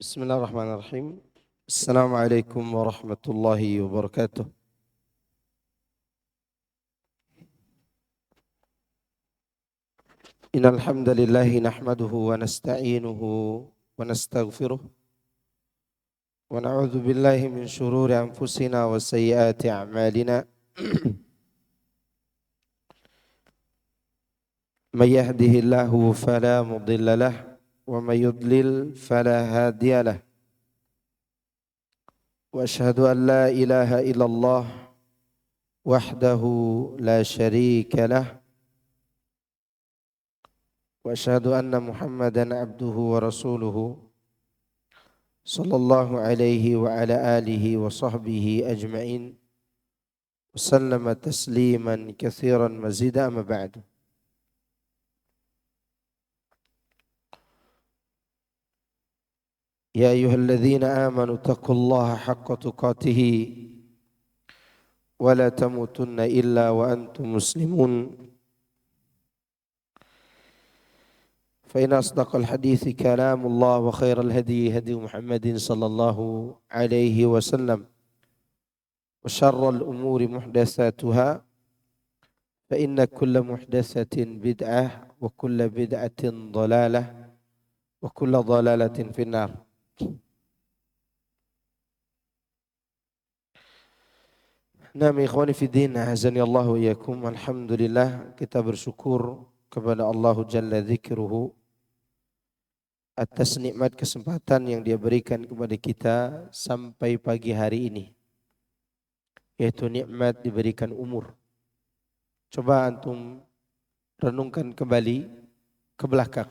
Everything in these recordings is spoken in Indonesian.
Bismillahirrahmanirrahim. Assalamualaikum warahmatullahi wabarakatuh. Innal hamdalillah nahmaduhu wa nasta'inuhu wa nastaghfiruh wa na'udzu billahi min shururi anfusina wa sayyiati a'malina. May yahdihillahu fala mudilla lah wa may yudlil fala hadiya lah. Wa asyhadu an la ilaha illallah wahdahu la syarika lah. وأشهد أن محمدا عبده ورسوله صلى الله عليه وعلى آله وصحبه أجمعين وسلم تسليما كثيرا مزيدا أما بعد. يا أيها الذين آمنوا اتقوا الله حق تقاته ولا تموتن إلا وأنتم مسلمون. فإن أصدق الحديث كلام الله وخير الهدي هدي محمد صلى الله عليه وسلم وشر الأمور محدثاتها فإن كل محدثة بدعة وكل بدعة ضلالة وكل ضلالة في النار. Nah, ikhwani fi din, azani Allah wa iyyakum. Alhamdulillah, kita bersyukur kepada Allah Jalla Dzikruhu atas nikmat kesempatan yang Dia berikan kepada kita sampai pagi hari ini, yaitu nikmat diberikan umur. Coba antum renungkan kembali ke belakang.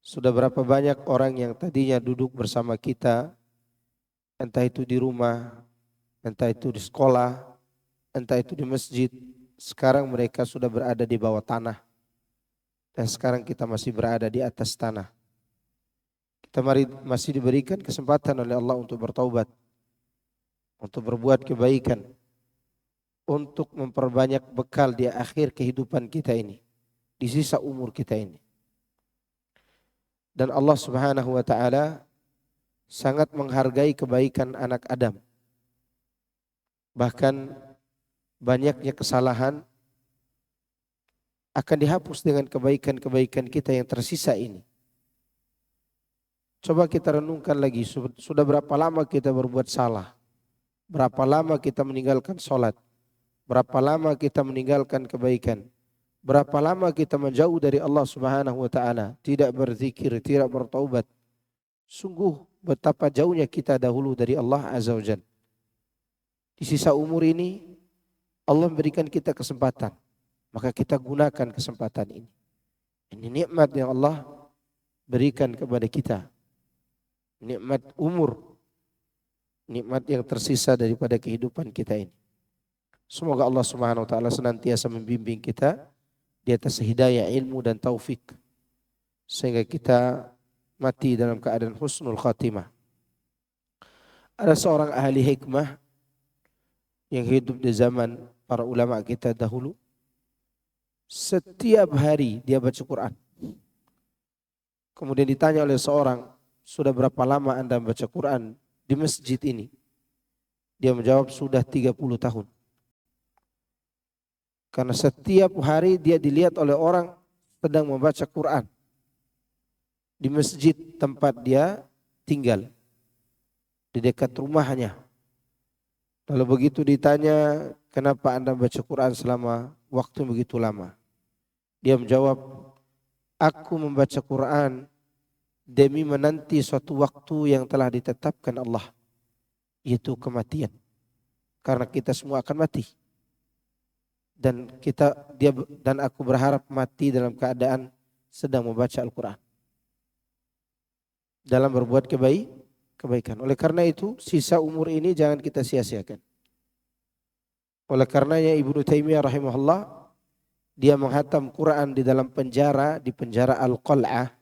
Sudah berapa banyak orang yang tadinya duduk bersama kita, entah itu di rumah, entah itu di sekolah, entah itu di masjid. Sekarang mereka sudah berada di bawah tanah. Dan sekarang kita masih berada di atas tanah. Kita masih diberikan kesempatan oleh Allah untuk bertaubat, untuk berbuat kebaikan, untuk memperbanyak bekal di akhir kehidupan kita ini, di sisa umur kita ini. Dan Allah Subhanahu wa ta'ala sangat menghargai kebaikan anak Adam. Bahkan banyaknya kesalahan akan dihapus dengan kebaikan-kebaikan kita yang tersisa ini. Coba kita renungkan lagi, sudah berapa lama kita berbuat salah? Berapa lama kita meninggalkan sholat? Berapa lama kita meninggalkan kebaikan? Berapa lama kita menjauh dari Allah Subhanahu wa ta'ala? Tidak berzikir, tidak bertaubat. Sungguh betapa jauhnya kita dahulu dari Allah Azza wa Jalla. Di sisa umur ini Allah memberikan kita kesempatan. Maka kita gunakan kesempatan ini. Ini nikmat yang Allah berikan kepada kita. Nikmat umur. Nikmat yang tersisa daripada kehidupan kita ini. Semoga Allah Subhanahu wa ta'ala senantiasa membimbing kita di atas hidayah ilmu dan taufik. Sehingga kita mati dalam keadaan husnul khatimah. Ada seorang ahli hikmah yang hidup di zaman para ulama kita dahulu. Setiap hari dia baca Quran. Kemudian ditanya oleh seorang, sudah berapa lama Anda baca Quran di masjid ini? Dia menjawab, sudah 30 tahun. Karena setiap hari dia dilihat oleh orang sedang membaca Quran di masjid tempat dia tinggal, di dekat rumahnya. Lalu begitu ditanya, kenapa Anda baca Quran selama waktu begitu lama? Dia menjawab, aku membaca Quran demi menanti suatu waktu yang telah ditetapkan Allah, yaitu kematian. Karena kita semua akan mati. Dan aku berharap mati dalam keadaan sedang membaca Al-Quran. Dalam berbuat kebaikan. Oleh karena itu, sisa umur ini jangan kita sia-siakan. Oleh karenanya Ibnu Taimiyah rahimahullah, dia menghatam Quran di dalam penjara, di penjara Al-Qal'ah,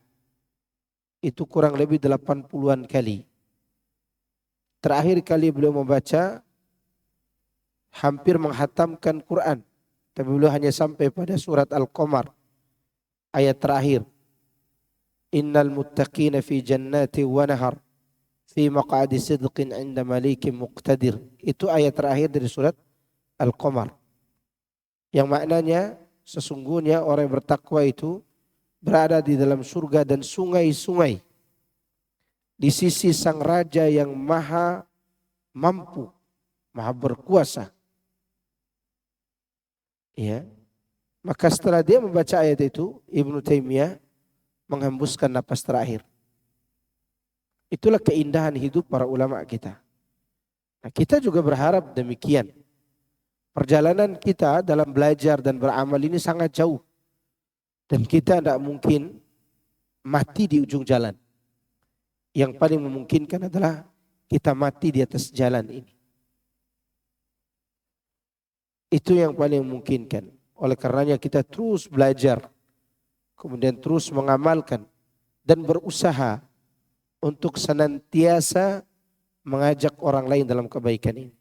itu kurang lebih 80-an kali. Terakhir kali beliau membaca, hampir menghatamkan Quran. Tapi beliau hanya sampai pada surat Al-Qamar, ayat terakhir. innal muttaqina fi jannati wa nahar fi maq'adi sidqin 'inda malikin muqtadir. Itu ayat terakhir dari surat Al-Qamar. Yang maknanya sesungguhnya orang yang bertakwa itu berada di dalam surga dan sungai-sungai di sisi sang raja yang maha mampu, maha berkuasa. Ya. Maka setelah dia membaca ayat itu, Ibnu Taimiyah menghembuskan napas terakhir. Itulah keindahan hidup para ulama kita. Nah, kita juga berharap demikian. Perjalanan kita dalam belajar dan beramal ini sangat jauh. Dan kita tidak mungkin mati di ujung jalan. Yang paling memungkinkan adalah kita mati di atas jalan ini. Itu yang paling memungkinkan. Oleh karenanya kita terus belajar. Kemudian terus mengamalkan. Dan berusaha untuk senantiasa mengajak orang lain dalam kebaikan ini.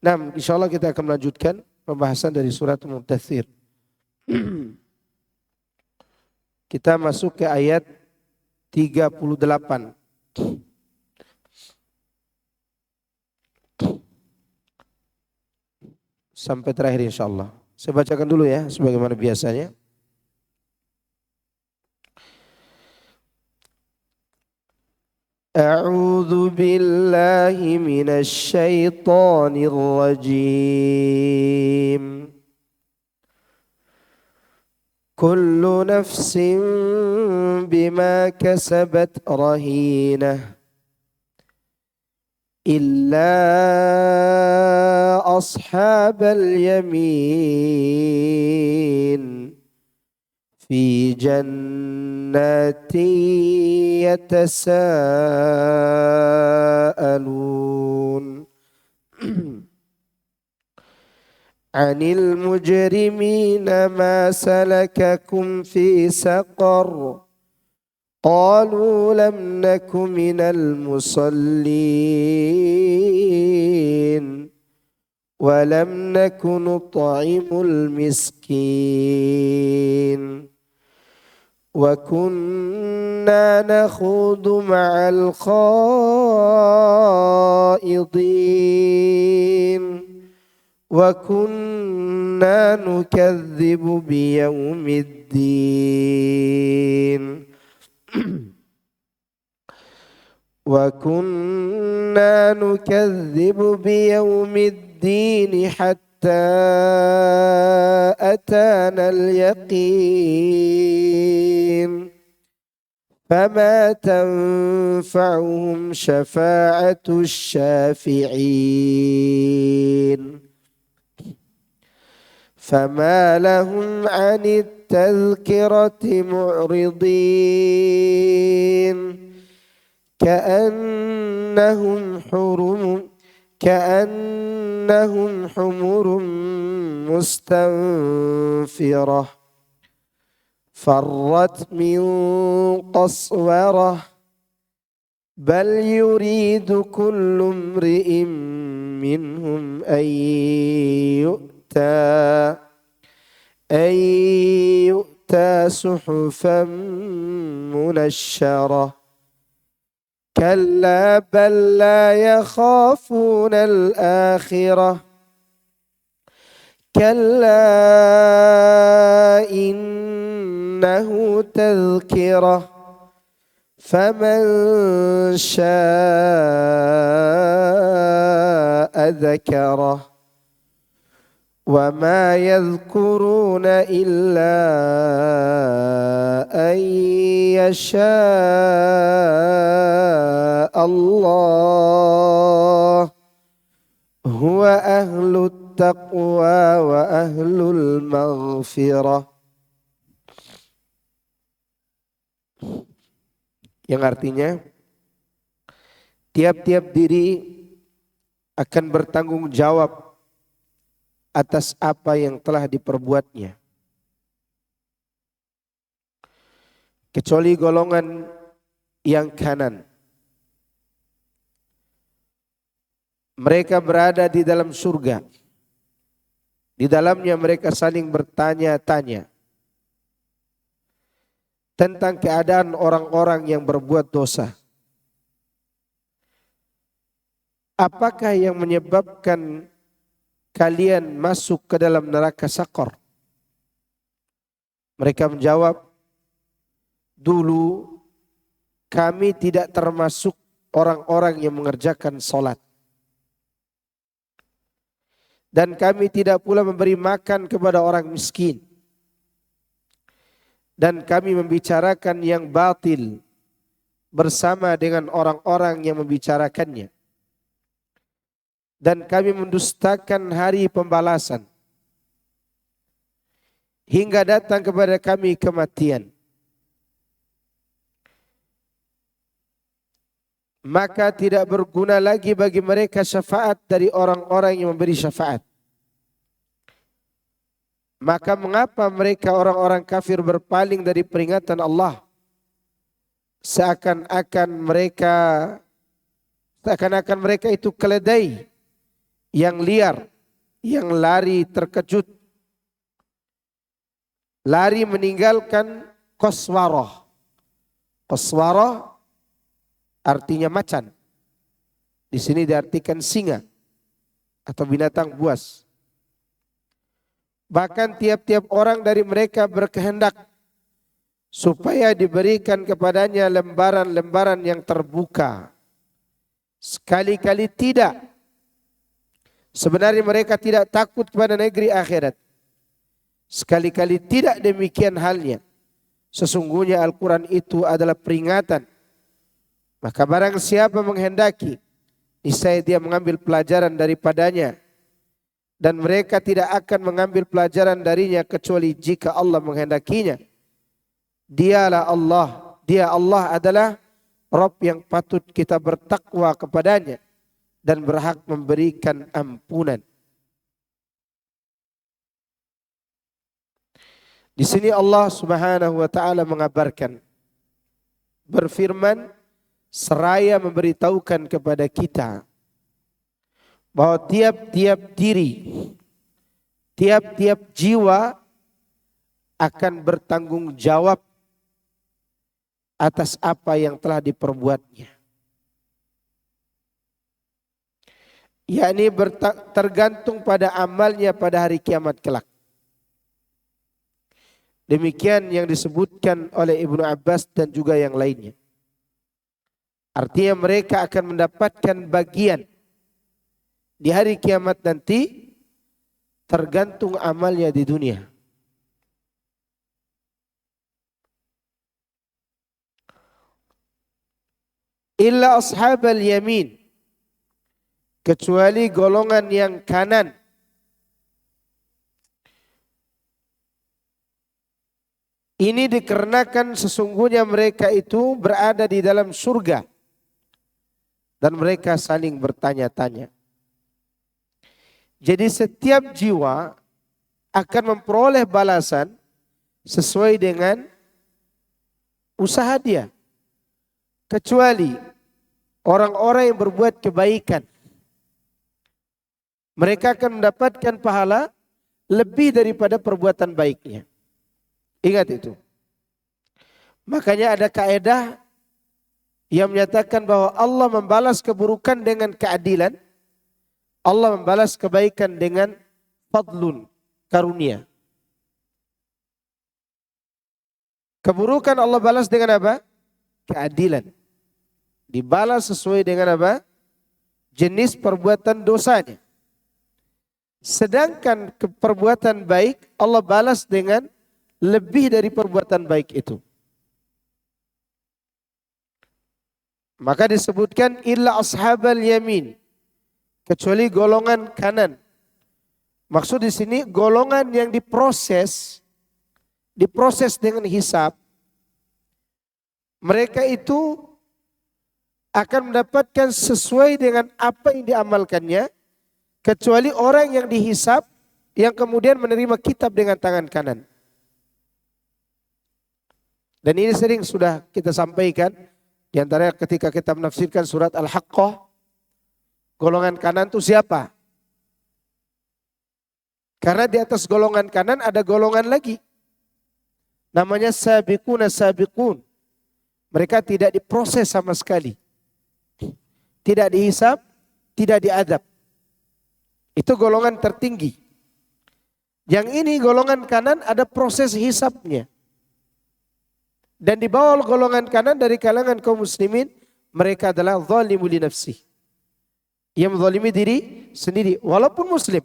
Nah, insya Allah kita akan melanjutkan pembahasan dari surat Al-Muddathir. Kita masuk ke ayat 38. Sampai terakhir insya Allah. Saya bacakan dulu ya, sebagaimana biasanya. A'udzu billahi minasy syaithanir rajim. Kullu nafsin bima kasabat rahinah illa ashabal yamin fi jannatin yatasaalun anil mujrimina ma salakakum fi saqar qalu lam naku minal musallin wa lam naku nut'imul miskin wa kunna nakhudu ma'al khaidin wa kunna nukadzibu biyaumiddin wa kunna nukadzibu biyaumiddin hatta atana al-yaqin fama tanfa'uhum syafa'atu syafi'in فما لهم عن التذكرة معرضين كأنهم حمر مستنفرة فرت من قسورة بل يريد كل امرئ منهم أن يؤتى صحفا منشرة كلا بل لا يخافون الآخرة كلا إنه تذكرة فمن شاء ذكره وما يذكرون إلا أن يشاء الله هو أهل التقوى وأهل المغفرة. Yang artinya tiap-tiap diri akan bertanggung jawab atas apa yang telah diperbuatnya. Kecuali golongan yang kanan. Mereka berada di dalam surga. Di dalamnya mereka saling bertanya-tanya tentang keadaan orang-orang yang berbuat dosa. Apakah yang menyebabkan kalian masuk ke dalam neraka Saqar? Mereka menjawab, dulu kami tidak termasuk orang-orang yang mengerjakan salat. Dan kami tidak pula memberi makan kepada orang miskin. Dan kami membicarakan yang batil bersama dengan orang-orang yang membicarakannya. Dan kami mendustakan hari pembalasan. Hingga datang kepada kami kematian. Maka tidak berguna lagi bagi mereka syafaat dari orang-orang yang memberi syafaat. Maka mengapa mereka orang-orang kafir berpaling dari peringatan Allah? Seakan-akan mereka itu keledai yang liar, yang lari terkejut. Lari meninggalkan qaswarah. Qaswarah artinya macan. Di sini diartikan singa atau binatang buas. Bahkan tiap-tiap orang dari mereka berkehendak supaya diberikan kepadanya lembaran-lembaran yang terbuka. Sekali-kali tidak. Sebenarnya mereka tidak takut kepada negeri akhirat. Sekali-kali tidak demikian halnya. Sesungguhnya Al-Quran itu adalah peringatan. Maka barang siapa menghendaki, niscaya dia mengambil pelajaran daripadanya. Dan mereka tidak akan mengambil pelajaran darinya kecuali jika Allah menghendakinya. Dialah Allah. Dia Allah adalah Rabb yang patut kita bertakwa kepadanya dan berhak memberikan ampunan. Di sini Allah Subhanahu wa taala mengabarkan, berfirman seraya memberitahukan kepada kita bahwa tiap-tiap diri, tiap-tiap jiwa akan bertanggung jawab atas apa yang telah diperbuatnya. Yakni tergantung pada amalnya pada hari kiamat kelak. Demikian yang disebutkan oleh Ibnu Abbas dan juga yang lainnya. Artinya mereka akan mendapatkan bagian di hari kiamat nanti tergantung amalnya di dunia. Illa ashabal yamin, kecuali golongan yang kanan. Ini dikarenakan sesungguhnya mereka itu berada di dalam surga dan mereka saling bertanya-tanya. Jadi setiap jiwa akan memperoleh balasan sesuai dengan usaha dia. Kecuali orang-orang yang berbuat kebaikan. Mereka akan mendapatkan pahala lebih daripada perbuatan baiknya. Ingat itu. Makanya ada kaedah yang menyatakan bahwa Allah membalas keburukan dengan keadilan. Allah membalas kebaikan dengan fadlun, karunia. Keburukan Allah balas dengan apa? Keadilan. Dibalas sesuai dengan apa? Jenis perbuatan dosanya. Sedangkan perbuatan baik Allah balas dengan lebih dari perbuatan baik itu. Maka disebutkan illa ashabal yamin, kecuali golongan kanan. Maksud di sini golongan yang diproses dengan hisab. Mereka itu akan mendapatkan sesuai dengan apa yang diamalkannya, kecuali orang yang dihisab yang kemudian menerima kitab dengan tangan kanan. Dan ini sering sudah kita sampaikan, di antara ketika kita menafsirkan surat Al-Haqqah, golongan kanan itu siapa? Karena di atas golongan kanan ada golongan lagi. Namanya sabiquna sabiqun. Mereka tidak diproses sama sekali. Tidak dihisab, tidak diadab. Itu golongan tertinggi. Yang ini golongan kanan ada proses hisabnya. Dan di bawah golongan kanan dari kalangan kaum muslimin, mereka adalah zalimu li nafsih. Yang menzalimi diri sendiri walaupun muslim.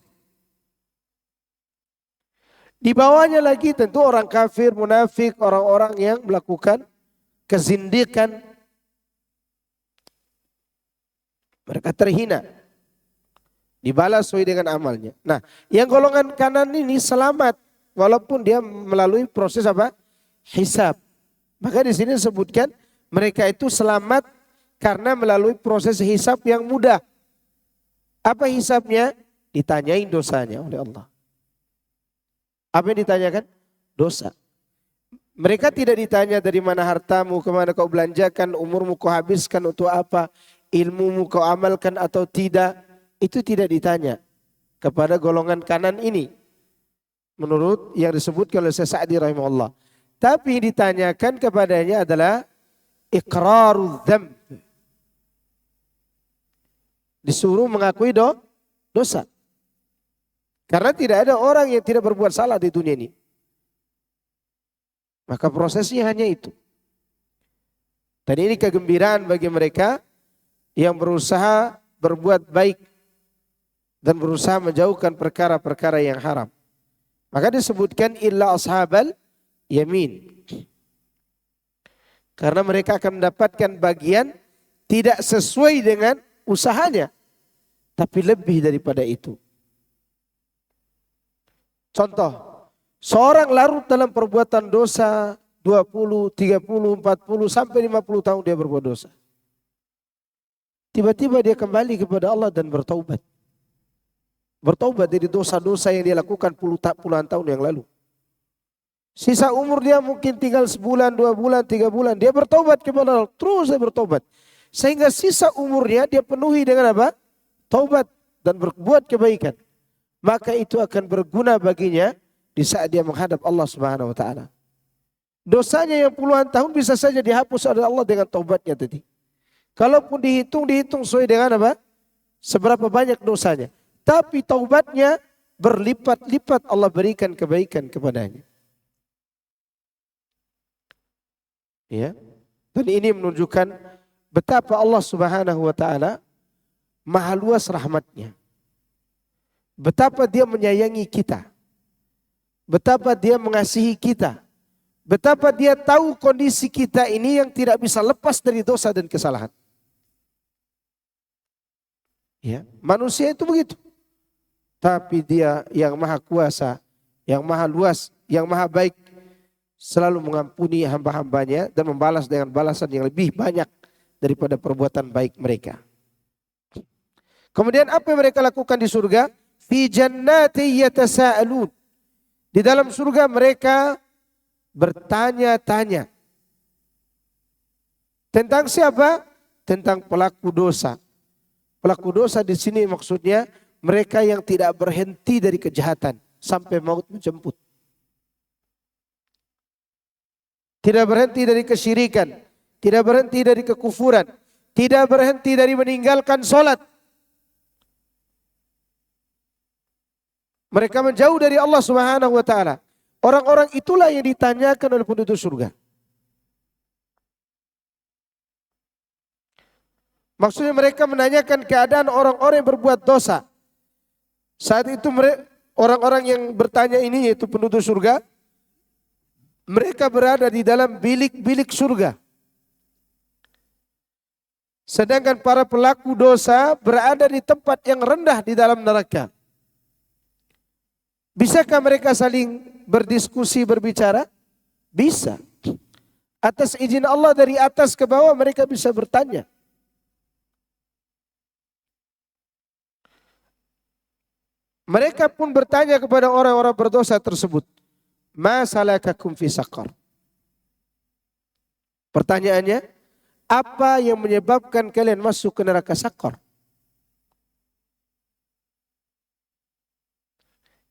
Di bawahnya lagi tentu orang kafir, munafik, orang-orang yang melakukan kezindikan. Mereka terhina. Dibalas sesuai dengan amalnya. Nah, yang golongan kanan ini selamat walaupun dia melalui proses apa? Hisab. Maka di sini disebutkan mereka itu selamat karena melalui proses hisab yang mudah. Apa hisabnya? Ditanyain dosanya oleh Allah. Apa yang ditanyakan? Dosa. Mereka tidak ditanya dari mana hartamu, kemana kau belanjakan, umurmu kau habiskan untuk apa, ilmumu kau amalkan atau tidak. Itu tidak ditanya kepada golongan kanan ini. Menurut yang disebutkan oleh Syekh Sa'di rahimahullah. Tapi ditanyakan kepadanya adalah iqrarul dzamb. Disuruh mengakui dosa. Karena tidak ada orang yang tidak berbuat salah di dunia ini. Maka prosesnya hanya itu. Dan ini kegembiraan bagi mereka yang berusaha berbuat baik dan berusaha menjauhkan perkara-perkara yang haram. Maka disebutkan illa ashabal yamin. Karena mereka akan mendapatkan bagian tidak sesuai dengan usahanya, tapi lebih daripada itu. Contoh, seorang larut dalam perbuatan dosa 20, 30, 40 sampai 50 tahun dia berbuat dosa. Tiba-tiba dia kembali kepada Allah dan bertaubat. Bertaubat dari dosa-dosa yang dia lakukan puluhan tahun yang lalu. Sisa umur dia mungkin tinggal sebulan, 2 bulan, 3 bulan. Dia bertaubat kepada Allah, terus dia bertaubat. Sehingga sisa umurnya dia penuhi dengan apa? Taubat dan berbuat kebaikan. Maka itu akan berguna baginya di saat dia menghadap Allah Subhanahu wa taala. Dosanya yang puluhan tahun bisa saja dihapus oleh Allah dengan taubatnya tadi. Kalaupun dihitung sesuai dengan apa? Seberapa banyak dosanya. Tapi taubatnya berlipat-lipat Allah berikan kebaikan kepadanya. Ya. Dan ini menunjukkan betapa Allah Subhanahu wa taala maha luas rahmatnya. Betapa dia menyayangi kita. Betapa dia mengasihi kita. Betapa dia tahu kondisi kita ini yang tidak bisa lepas dari dosa dan kesalahan. Ya, manusia itu begitu. Tapi dia yang maha kuasa, yang maha luas, yang maha baik, selalu mengampuni hamba-hambanya dan membalas dengan balasan yang lebih banyak daripada perbuatan baik mereka. Kemudian apa yang mereka lakukan di surga? Fi jannati yatasaalun. Di dalam surga mereka bertanya-tanya. Tentang siapa? Tentang pelaku dosa. Pelaku dosa di sini maksudnya mereka yang tidak berhenti dari kejahatan sampai maut menjemput. Tidak berhenti dari kesyirikan, tidak berhenti dari kekufuran, tidak berhenti dari meninggalkan sholat. Mereka menjauh dari Allah Subhanahu wa taala. Orang-orang itulah yang ditanyakan oleh penduduk surga. Maksudnya mereka menanyakan keadaan orang-orang yang berbuat dosa. Saat itu orang-orang yang bertanya ini yaitu penduduk surga, mereka berada di dalam bilik-bilik surga. Sedangkan para pelaku dosa berada di tempat yang rendah di dalam neraka. Bisakah mereka saling berdiskusi, berbicara? Bisa. Atas izin Allah dari atas ke bawah mereka bisa bertanya. Mereka pun bertanya kepada orang-orang berdosa tersebut. Ma salakakum fi saqar? Pertanyaannya, apa yang menyebabkan kalian masuk ke neraka Saqar?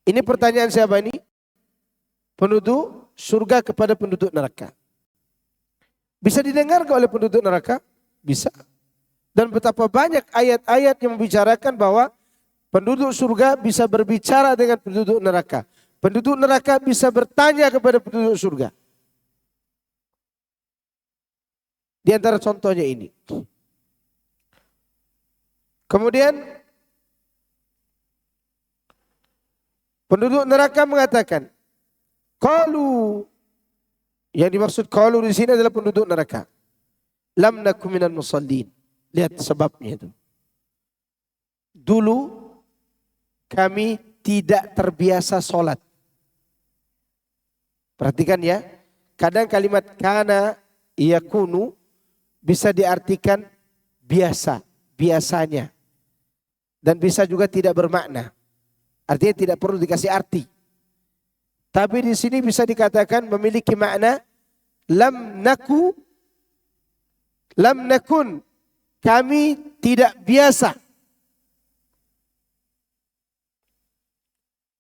Ini pertanyaan siapa ini? Penduduk surga kepada penduduk neraka. Bisa didengarkan oleh penduduk neraka? Bisa. Dan betapa banyak ayat-ayat yang membicarakan bahwa penduduk surga bisa berbicara dengan penduduk neraka. Penduduk neraka bisa bertanya kepada penduduk surga. Di antara contohnya ini. Kemudian penduduk neraka mengatakan, qalu, yang dimaksud qalu di sini adalah penduduk neraka. Lam nakum minal musallin. Lihat sebabnya itu. Dulu kami tidak terbiasa sholat. Perhatikan ya. Kadang kalimat kana yakunu bisa diartikan biasa, biasanya. Dan bisa juga tidak bermakna. Artinya tidak perlu dikasih arti. Tapi di sini bisa dikatakan memiliki makna lam nakun, kami tidak biasa.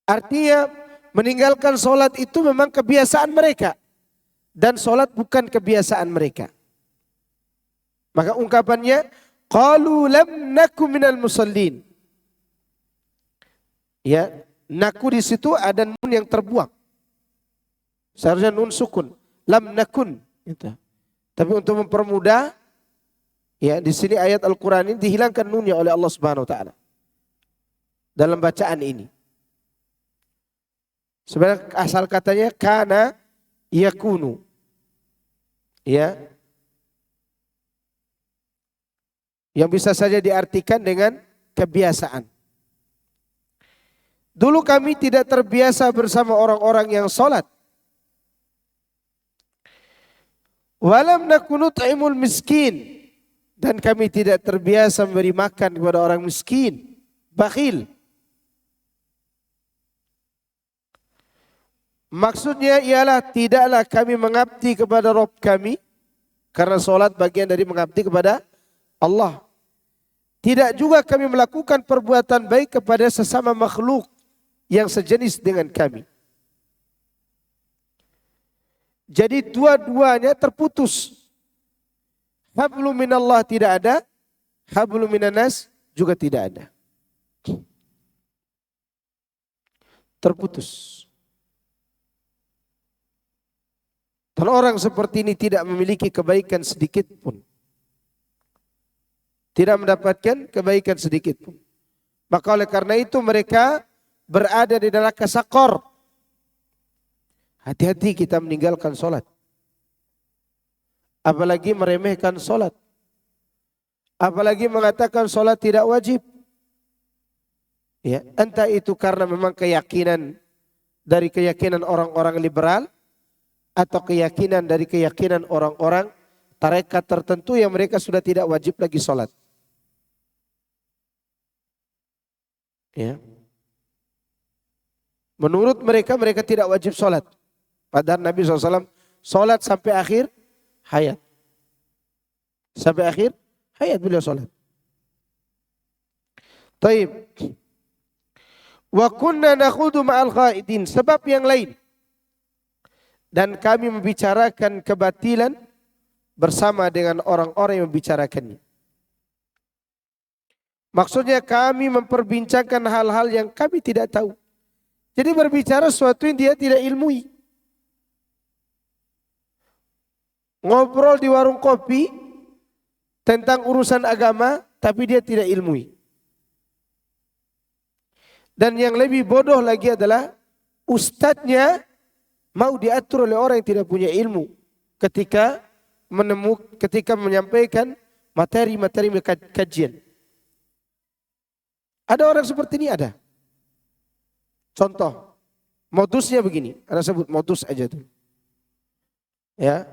Artinya meninggalkan sholat itu memang kebiasaan mereka. Dan sholat bukan kebiasaan mereka. Maka ungkapannya, qalu lam naku minal musallin. Ya, naku di situ ada nun yang terbuang. Seharusnya nun sukun, lam nakun. Gitu. Tapi untuk mempermudah, ya di sini ayat Al-Quran ini dihilangkan nunnya oleh Allah Subhanahu Wa Taala dalam bacaan ini. Sebenarnya asal katanya kana yakunu. Ya. Yang bisa saja diartikan dengan kebiasaan. Dulu kami tidak terbiasa bersama orang-orang yang sholat. Walam nakunu ta'imul miskin. Dan kami tidak terbiasa memberi makan kepada orang miskin. Bakhil. Maksudnya ialah tidaklah kami mengabdi kepada Rabb kami. Karena sholat bagian dari mengabdi kepada Allah. Tidak juga kami melakukan perbuatan baik kepada sesama makhluk yang sejenis dengan kami. Jadi dua-duanya terputus. Hablum minallah tidak ada, hablum minanas juga tidak ada. Terputus. Dan orang seperti ini tidak memiliki kebaikan sedikit pun. Tidak mendapatkan kebaikan sedikit pun. Maka oleh karena itu mereka berada di neraka sakor. Hati-hati kita meninggalkan sholat. Apalagi meremehkan sholat. Apalagi mengatakan sholat tidak wajib. Ya, entah itu karena memang keyakinan dari keyakinan orang-orang liberal. Atau keyakinan dari keyakinan orang-orang tarekat tertentu yang mereka sudah tidak wajib lagi sholat. Ya. Menurut mereka, mereka tidak wajib sholat. Padahal Nabi SAW sholat sampai akhir hayat. Sampai akhir hayat beliau sholat. Taib. Wa kunna nakhudu ma'al khaidin. Sebab yang lain. Dan kami membicarakan kebatilan bersama dengan orang-orang yang membicarakannya. Maksudnya kami memperbincangkan hal-hal yang kami tidak tahu. Jadi berbicara sesuatu yang dia tidak ilmui. Ngobrol di warung kopi tentang urusan agama tapi dia tidak ilmui. Dan yang lebih bodoh lagi adalah ustadznya mau diatur oleh orang yang tidak punya ilmu ketika menyampaikan materi-materi kajian. Ada orang seperti ini ada. Contoh, modusnya begini, Anda sebut modus aja tuh. Ya,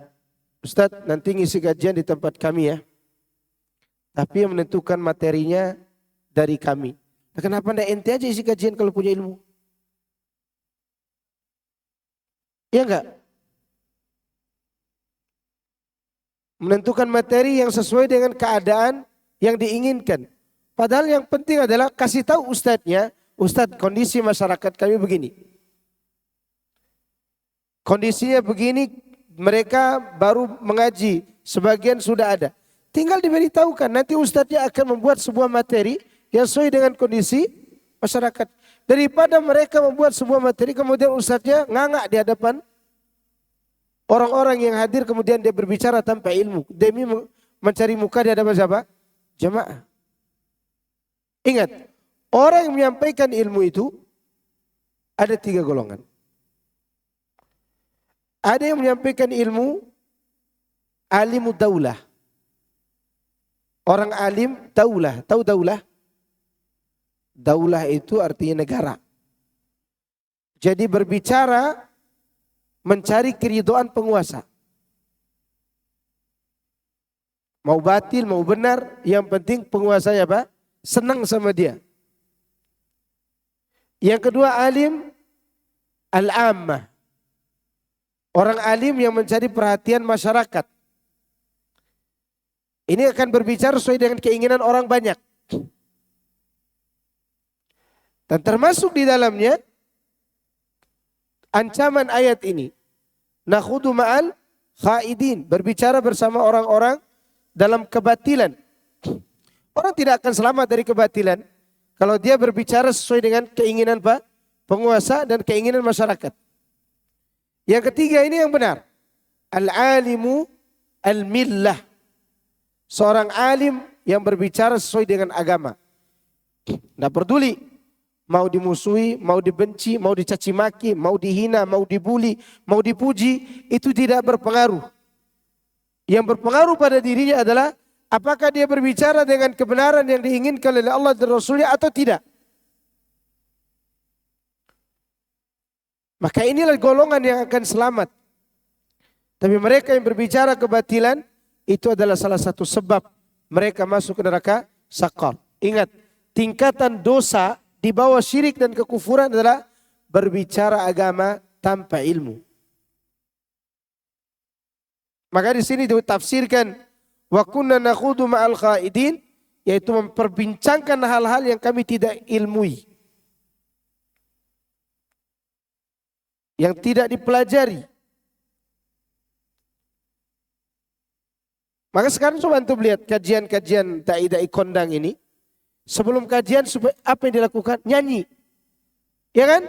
Ustadz nanti ngisi kajian di tempat kami ya. Tapi yang menentukan materinya dari kami. Nah, kenapa anda ente aja isi kajian kalau punya ilmu? Iya enggak? Menentukan materi yang sesuai dengan keadaan yang diinginkan. Padahal yang penting adalah kasih tahu ustadznya, Ustadz kondisi masyarakat kami begini. Kondisinya begini, mereka baru mengaji, sebagian sudah ada. Tinggal diberitahukan, nanti ustadznya akan membuat sebuah materi yang sesuai dengan kondisi masyarakat. Daripada mereka membuat sebuah materi kemudian ustadznya ngangak di hadapan orang-orang yang hadir, kemudian dia berbicara tanpa ilmu demi mencari muka di hadapan siapa? Jamaah. Ingat, orang yang menyampaikan ilmu itu ada 3 golongan. Ada yang menyampaikan ilmu alimu daulah. Orang alim daulah. Tahu daulah? Daulah itu artinya negara. Jadi berbicara mencari keridhaan penguasa. Mau batil, mau benar, yang penting penguasanya apa? Senang sama dia. Yang kedua alim al-ammah. Orang alim yang mencari perhatian masyarakat. Ini akan berbicara sesuai dengan keinginan orang banyak. Dan termasuk di dalamnya ancaman ayat ini. Nakhudu ma'al khaidin. Berbicara bersama orang-orang dalam kebatilan. Orang tidak akan selamat dari kebatilan kalau dia berbicara sesuai dengan keinginan penguasa dan keinginan masyarakat. Yang ketiga ini yang benar. Al-alimu al-millah. Seorang alim yang berbicara sesuai dengan agama. Tidak peduli. Mau dimusuhi, mau dibenci, mau dicaci maki, mau dihina, mau dibuli, mau dipuji, itu tidak berpengaruh. Yang berpengaruh pada dirinya adalah apakah dia berbicara dengan kebenaran yang diinginkan oleh Allah dan Rasulnya atau tidak. Maka inilah golongan yang akan selamat. Tapi mereka yang berbicara kebatilan, itu adalah salah satu sebab mereka masuk ke neraka Saqar. Ingat, tingkatan dosa di bawah syirik dan kekufuran adalah berbicara agama tanpa ilmu. Maka di sini ditafsirkan wa kunna nakhudu ma'al khaidin, yaitu memperbincangkan hal-hal yang kami tidak ilmui. Yang tidak dipelajari. Maka sekarang coba antum lihat kajian-kajian dai-dai kondang ini. Sebelum kajian apa yang dilakukan? Nyanyi. Ya kan?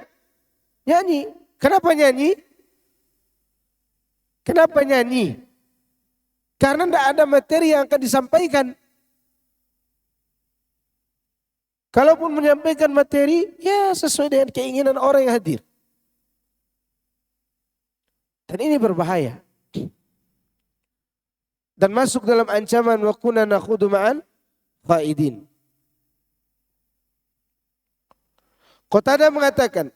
Nyanyi. Kenapa nyanyi? Kenapa nyanyi? Karena tidak ada materi yang akan disampaikan. Kalaupun menyampaikan materi, ya sesuai dengan keinginan orang yang hadir. Dan ini berbahaya. Dan masuk dalam ancaman wa kunna nakhudu ma'al khaidin. Qatadah mengatakan,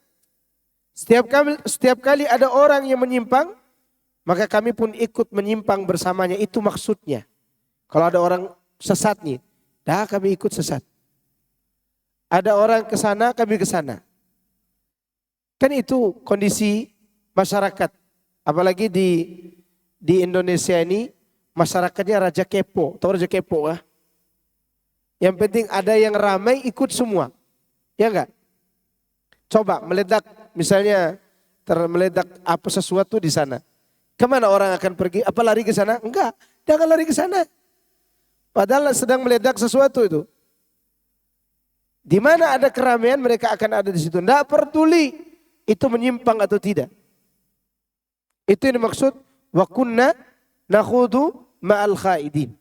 setiap kali ada orang yang menyimpang, maka kami pun ikut menyimpang bersamanya. Itu maksudnya. Kalau ada orang sesat nih, dah kami ikut sesat. Ada orang ke sana, kami ke sana. Kan itu kondisi masyarakat. Apalagi di Indonesia ini, masyarakatnya raja kepo. Tahu raja kepo kah? Yang penting ada yang ramai ikut semua. Ya enggak? Coba meledak, misalnya meledak apa sesuatu di sana. Kemana orang akan pergi? Apa lari ke sana? Enggak, jangan lari ke sana. Padahal sedang meledak sesuatu itu. Di mana ada keramaian mereka akan ada di situ. Tidak peduli itu menyimpang atau tidak. Itu yang dimaksud wa kunna nakhudu ma'al khaidin.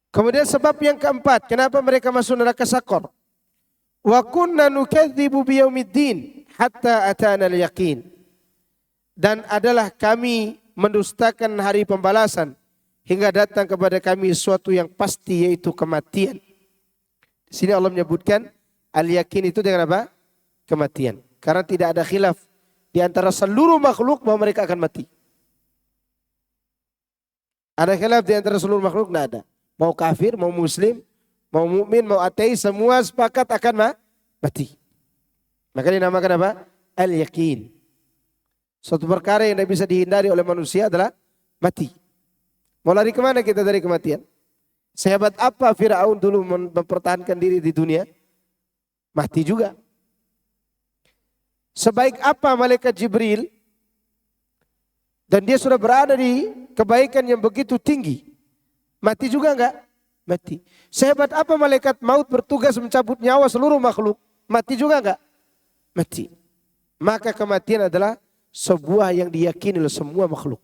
Kemudian sebab yang keempat, kenapa mereka masuk neraka Saqar? Wa kunna nukadzibu biyaumiddin hatta atana al-yaqin. Dan adalah kami mendustakan hari pembalasan hingga datang kepada kami sesuatu yang pasti, yaitu kematian. Di sini Allah menyebutkan al-yaqin itu dengan apa? Kematian. Karena tidak ada khilaf di antara seluruh makhluk bahwa mereka akan mati. Ada khilaf di antara seluruh makhluk? Tidak ada. Mau kafir, mau muslim, mau mukmin, mau ateis, semua sepakat akan mati. Maka dinamakan apa? Al-yaqin. Suatu perkara yang tidak bisa dihindari oleh manusia adalah mati. Mau lari kemana kita dari kematian? Sehebat apa Fir'aun dulu mempertahankan diri di dunia? Mati juga. Sebaik apa malaikat Jibril, dan dia sudah berada di kebaikan yang begitu tinggi, mati juga enggak? Mati. Sehebat apa malaikat maut bertugas mencabut nyawa seluruh makhluk, mati juga enggak? Mati. Maka kematian adalah sebuah yang diyakini oleh semua makhluk.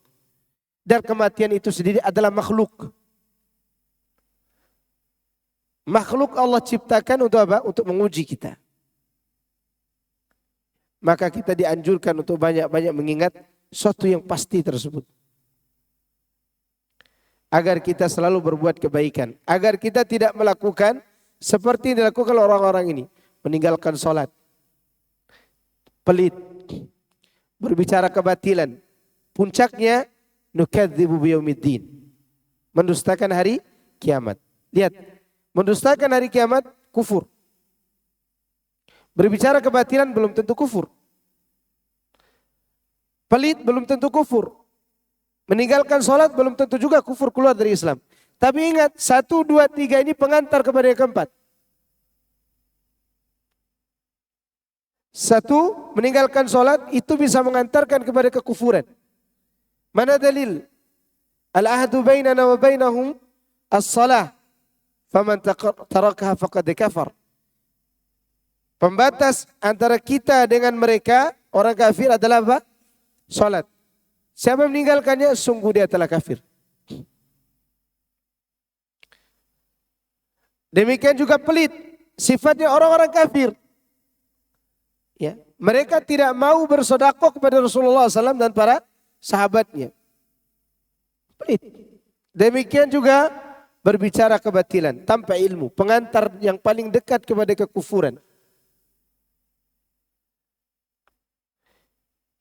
Dan kematian itu sendiri adalah makhluk. Makhluk Allah ciptakan untuk apa? Untuk menguji kita. Maka kita dianjurkan untuk banyak-banyak mengingat sesuatu yang pasti tersebut. Agar kita selalu berbuat kebaikan. Agar kita tidak melakukan seperti yang dilakukan orang-orang ini. Meninggalkan sholat. Pelit. Berbicara kebatilan. Puncaknya, nukadzibu biyaumiddin. Mendustakan hari kiamat. Lihat. Mendustakan hari kiamat, kufur. Berbicara kebatilan belum tentu kufur. Pelit belum tentu kufur. Meninggalkan sholat belum tentu juga kufur, keluar dari Islam. Tapi ingat, 1, 2, 3 ini pengantar kepada yang keempat. 1, meninggalkan sholat itu bisa mengantarkan kepada kekufuran. Mana dalil? Al-ahdu bainana wa bainahum as-salah. Faman tarakaha faqad kafar. Pembatas antara kita dengan mereka, orang kafir adalah apa? Salat. Siapa yang meninggalkannya, sungguh dia telah kafir. Demikian juga pelit. Sifatnya orang-orang kafir. Ya, mereka tidak mau bersedekah kepada Rasulullah SAW dan para sahabatnya. Pelit. Demikian juga berbicara kebatilan tanpa ilmu. Pengantar yang paling dekat kepada kekufuran.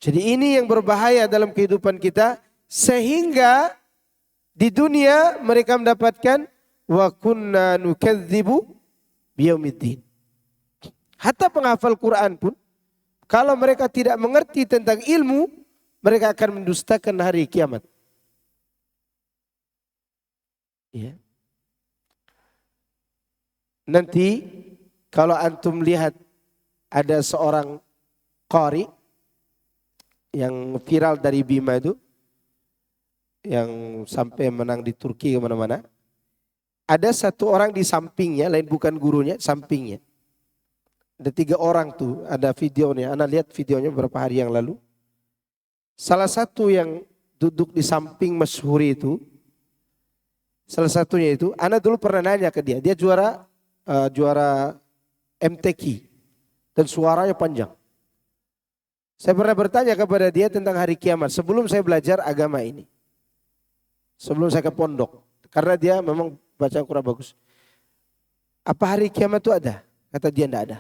Jadi ini yang berbahaya dalam kehidupan kita, sehingga di dunia mereka mendapatkan wa kunna nukadzibu biyaumiddin. Hatta penghafal Quran pun kalau mereka tidak mengerti tentang ilmu, mereka akan mendustakan hari kiamat. Ya. Nanti kalau antum lihat ada seorang qari yang viral dari Bima itu, yang sampai menang di Turki kemana-mana. Ada satu orang di sampingnya, lain bukan gurunya, sampingnya. Ada 3 orang tuh, ada videonya. Ana lihat videonya beberapa hari yang lalu. Salah satu yang duduk di samping masyhuri itu, salah satunya itu, Ana dulu pernah nanya ke dia. Dia juara MTQ dan suaranya panjang. Saya pernah bertanya kepada dia tentang hari kiamat sebelum saya belajar agama ini. Sebelum saya ke pondok. Karena dia memang baca Al-Quran bagus. Apa hari kiamat itu ada? Kata dia tidak ada.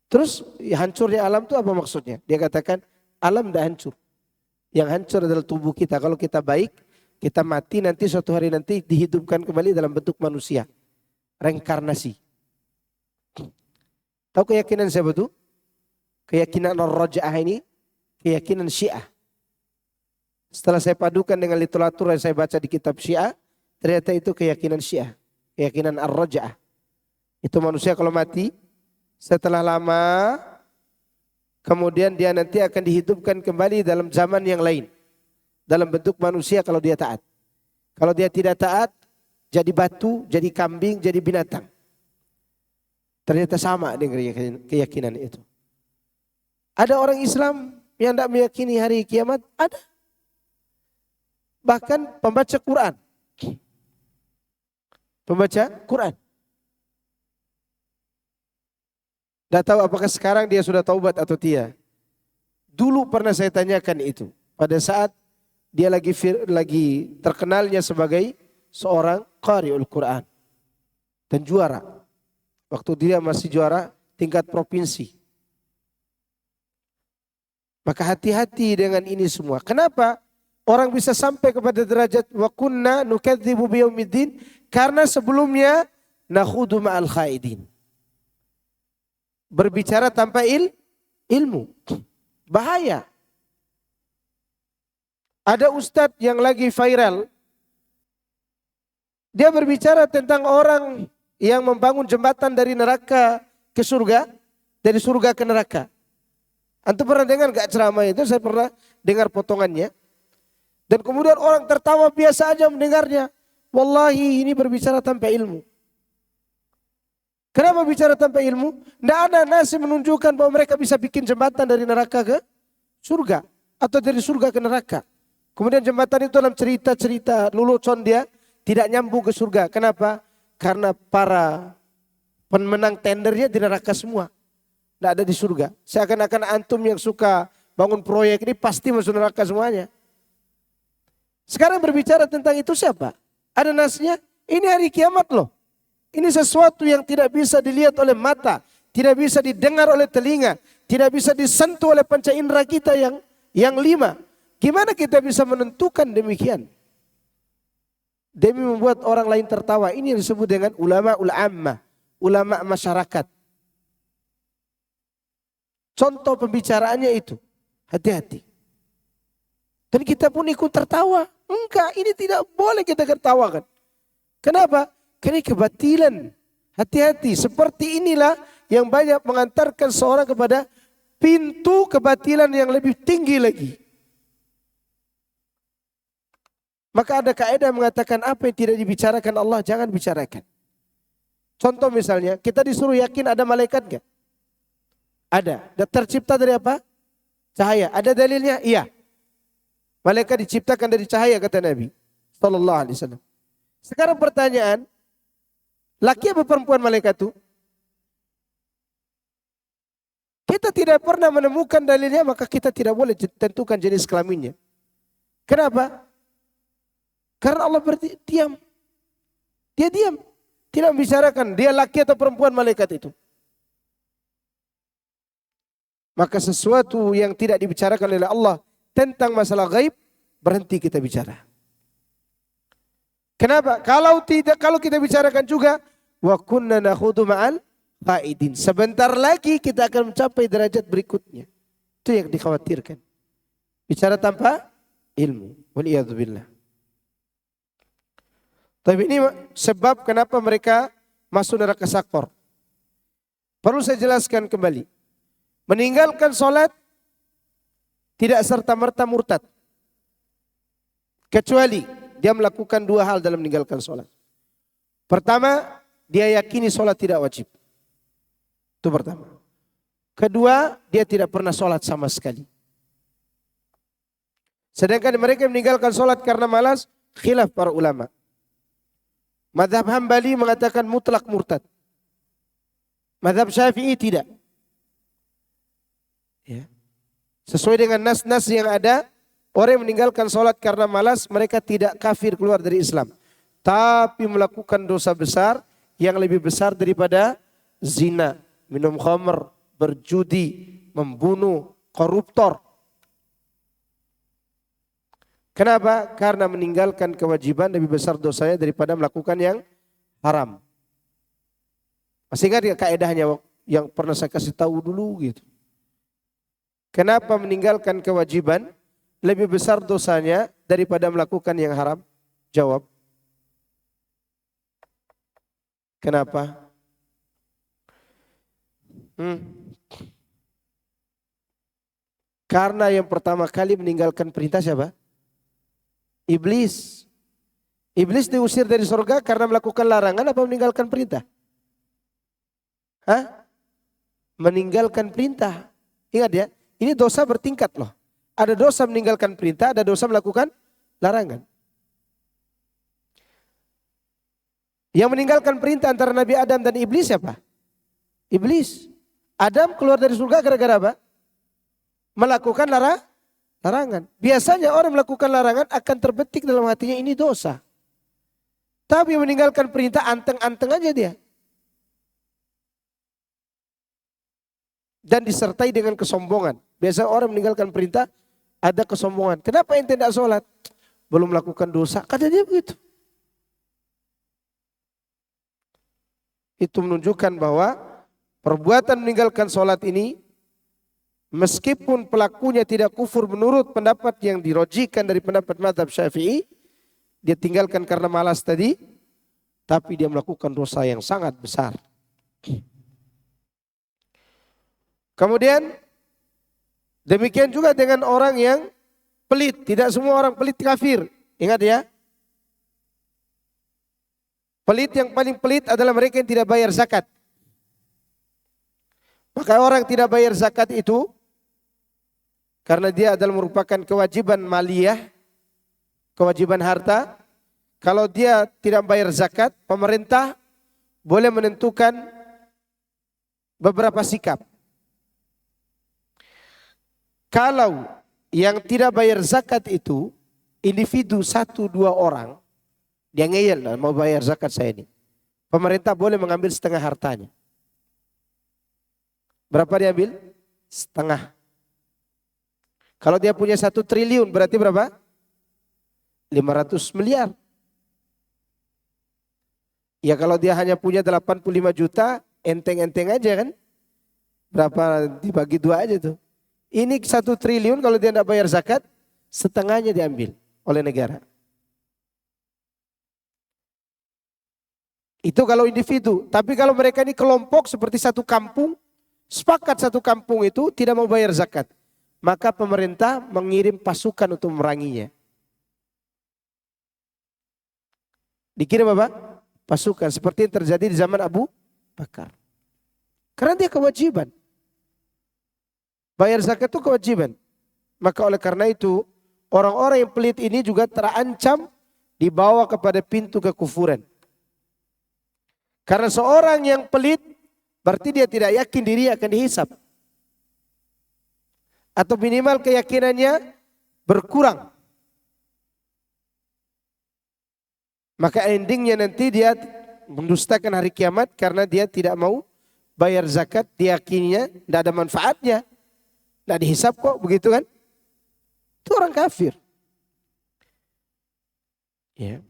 Terus ya, hancurnya alam itu apa maksudnya? Dia katakan alam tidak hancur. Yang hancur adalah tubuh kita. Kalau kita baik, kita mati nanti suatu hari nanti dihidupkan kembali dalam bentuk manusia. Reinkarnasi. Tahu keyakinan siapa itu? Keyakinan Ar-Raja'ah ini, keyakinan Syiah. Setelah saya padukan dengan literatur yang saya baca di kitab Syiah, ternyata itu keyakinan Syiah, keyakinan Ar-Raja'ah. Itu manusia kalau mati, setelah lama, kemudian dia nanti akan dihidupkan kembali dalam zaman yang lain. Dalam bentuk manusia kalau dia taat. Kalau dia tidak taat, jadi batu, jadi kambing, jadi binatang. Ternyata sama dengan keyakinan itu. Ada orang Islam yang tidak meyakini hari kiamat? Ada. Bahkan pembaca Quran. Pembaca Quran. Tidak tahu apakah sekarang dia sudah taubat atau tidak. Dulu pernah saya tanyakan itu. Pada saat dia lagi terkenalnya sebagai seorang qari'ul Quran. Dan juara. Waktu dia masih juara tingkat provinsi. Maka hati-hati dengan ini semua. Kenapa orang bisa sampai kepada derajat wa kunna nukadzibu biyaumiddin? Karena sebelumnya nakhudu ma'al khaidin. Berbicara tanpa ilmu. Bahaya. Ada ustadz yang lagi viral. Dia berbicara tentang orang yang membangun jembatan dari neraka ke surga, dari surga ke neraka. Antum pernah dengar gak ceramah itu? Saya pernah dengar potongannya. Dan kemudian orang tertawa biasa aja mendengarnya. Wallahi ini berbicara tanpa ilmu. Kenapa bicara tanpa ilmu? Tidak ada nas yang menunjukkan bahwa mereka bisa bikin jembatan dari neraka ke surga. Atau dari surga ke neraka. Kemudian jembatan itu dalam cerita-cerita lelucon dia tidak nyambung ke surga. Kenapa? Karena para pemenang tendernya di neraka semua. Tidak ada di surga. Seakan-akan antum yang suka bangun proyek ini pasti masuk neraka semuanya. Sekarang berbicara tentang itu siapa? Ada nasnya? Ini hari kiamat loh. Ini sesuatu yang tidak bisa dilihat oleh mata. Tidak bisa didengar oleh telinga. Tidak bisa disentuh oleh panca indera kita yang 5. Gimana kita bisa menentukan demikian? Demi membuat orang lain tertawa. Ini yang disebut dengan ulama ul'ammah. Ulama masyarakat. Contoh pembicaraannya itu. Hati-hati. Dan kita pun ikut tertawa. Enggak, ini tidak boleh kita tertawakan. Kenapa? Karena kebatilan. Hati-hati, seperti inilah yang banyak mengantarkan seorang kepada pintu kebatilan yang lebih tinggi lagi. Maka ada kaidah mengatakan apa yang tidak dibicarakan Allah, jangan bicarakan. Contoh misalnya, kita disuruh yakin ada malaikat enggak? Ada. Dan tercipta dari apa? Cahaya. Ada dalilnya? Iya. Malaikat diciptakan dari cahaya kata Nabi sallallahu alaihi wasallam. Sekarang pertanyaan, laki apa perempuan malaikat itu? Kita tidak pernah menemukan dalilnya, maka kita tidak boleh tentukan jenis kelaminnya. Kenapa? Karena Allah diam. Dia diam. Tidak membicarakan dia laki atau perempuan malaikat itu. Maka sesuatu yang tidak dibicarakan oleh Allah tentang masalah gaib, berhenti kita bicara. Kenapa? Kalau kita bicarakan juga, wa kunna nakhudu ma'al qaidin. Sebentar lagi kita akan mencapai derajat berikutnya. Itu yang dikhawatirkan. Bicara tanpa ilmu. Waliyadzubillah. Tapi ini sebab kenapa mereka masuk neraka sakor. Perlu saya jelaskan kembali. Meninggalkan sholat tidak serta-merta murtad. Kecuali dia melakukan 2 hal dalam meninggalkan sholat. Pertama, dia yakini sholat tidak wajib. Itu pertama. Kedua, dia tidak pernah sholat sama sekali. Sedangkan mereka yang meninggalkan sholat karena malas, khilaf para ulama. Mazhab Hambali mengatakan mutlak murtad. Mazhab Syafi'i tidak. Ya. Sesuai dengan nas-nas yang ada, orang yang meninggalkan sholat karena malas, mereka tidak kafir keluar dari Islam. Tapi melakukan dosa besar yang lebih besar daripada zina, minum khamr, berjudi, membunuh, koruptor. Kenapa? Karena meninggalkan kewajiban lebih besar dosanya daripada melakukan yang haram. Masih ingat ya kaedahnya yang pernah saya kasih tahu dulu gitu. Kenapa meninggalkan kewajiban lebih besar dosanya daripada melakukan yang haram? Jawab. Kenapa? Karena yang pertama kali meninggalkan perintah siapa? Iblis. Iblis diusir dari surga karena melakukan larangan apa meninggalkan perintah? Meninggalkan perintah. Ingat ya, ini dosa bertingkat loh. Ada dosa meninggalkan perintah, ada dosa melakukan larangan. Yang meninggalkan perintah antara Nabi Adam dan Iblis siapa? Iblis. Adam keluar dari surga gara-gara apa? Melakukan larangan. Biasanya orang melakukan larangan akan terbetik dalam hatinya ini dosa. Tapi meninggalkan perintah anteng-anteng aja dia. Dan disertai dengan kesombongan. Biasa orang meninggalkan perintah ada kesombongan. Kenapa ente tidak sholat? Belum melakukan dosa. Kata dia begitu. Itu menunjukkan bahwa perbuatan meninggalkan sholat ini, meskipun pelakunya tidak kufur menurut pendapat yang dirojikan dari pendapat mazhab Syafi'i, dia tinggalkan karena malas tadi, tapi dia melakukan dosa yang sangat besar. Kemudian demikian juga dengan orang yang pelit. Tidak semua orang pelit kafir. Ingat ya. Pelit yang paling pelit adalah mereka yang tidak bayar zakat. Maka orang tidak bayar zakat itu karena dia adalah merupakan kewajiban maliyah, kewajiban harta. Kalau dia tidak bayar zakat, pemerintah boleh menentukan beberapa sikap. Kalau yang tidak bayar zakat itu individu 1-2 orang, dia ngeyel, mau bayar zakat saya ini. Pemerintah boleh mengambil setengah hartanya. Berapa diambil? Setengah. Kalau dia punya 1 triliun berarti berapa? 500 miliar. Ya kalau dia hanya punya 85 juta, enteng-enteng aja kan. Berapa dibagi 2 aja tuh. Ini 1 triliun kalau dia tidak bayar zakat, setengahnya diambil oleh negara. Itu kalau individu. Tapi kalau mereka ini kelompok seperti satu kampung, sepakat satu kampung itu tidak mau bayar zakat. Maka pemerintah mengirim pasukan untuk memeranginya. Dikirim apa? Pasukan. Seperti yang terjadi di zaman Abu Bakar. Karena dia kewajiban. Bayar zakat itu kewajiban. Maka oleh karena itu, orang-orang yang pelit ini juga terancam dibawa kepada pintu kekufuran. Karena seorang yang pelit, berarti dia tidak yakin diri akan dihisap. Atau minimal keyakinannya berkurang. Maka endingnya nanti dia mendustakan hari kiamat karena dia tidak mau bayar zakat, diyakininya tidak ada manfaatnya. Tidak dihisap kok, begitu kan? Itu orang kafir. Ya.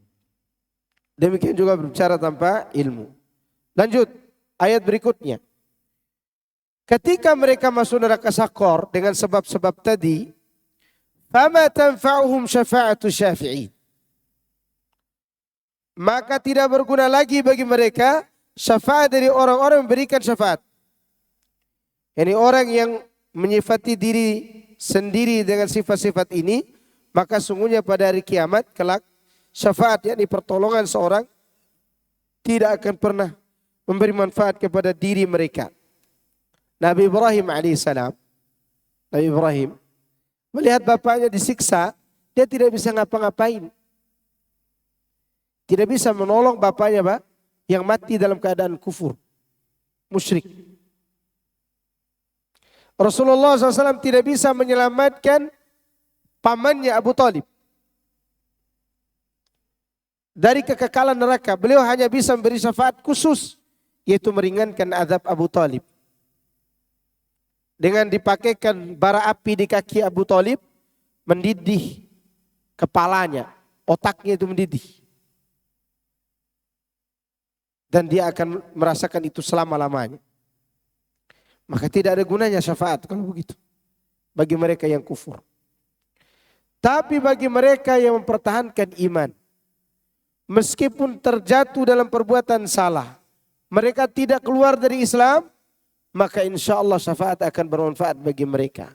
Demikian juga berbicara tanpa ilmu. Lanjut, ayat berikutnya. Ketika mereka masuk neraka Sakor dengan sebab-sebab tadi, fama tanfa'uhum syafa'atu syafi'in. Maka tidak berguna lagi bagi mereka syafaat dari orang-orang yang memberikan syafaat. Ini orang yang menyifati diri sendiri dengan sifat-sifat ini, maka sungguhnya pada hari kiamat kelak syafaat, yakni pertolongan seorang, tidak akan pernah memberi manfaat kepada diri mereka. Nabi Ibrahim alaihissalam, Nabi Ibrahim melihat bapaknya disiksa, dia tidak bisa ngapa-ngapain. Tidak bisa menolong bapaknya, Pak, yang mati dalam keadaan kufur, musyrik. Rasulullah SAW tidak bisa menyelamatkan pamannya Abu Talib dari kekekalan neraka. Beliau hanya bisa memberi syafaat khusus, yaitu meringankan azab Abu Talib. Dengan dipakaikan bara api di kaki Abu Talib, mendidih kepalanya, otaknya itu mendidih. Dan dia akan merasakan itu selama-lamanya. Maka tidak ada gunanya syafaat kalau begitu. Bagi mereka yang kufur. Tapi bagi mereka yang mempertahankan iman, meskipun terjatuh dalam perbuatan salah, mereka tidak keluar dari Islam, maka insya Allah syafaat akan bermanfaat bagi mereka.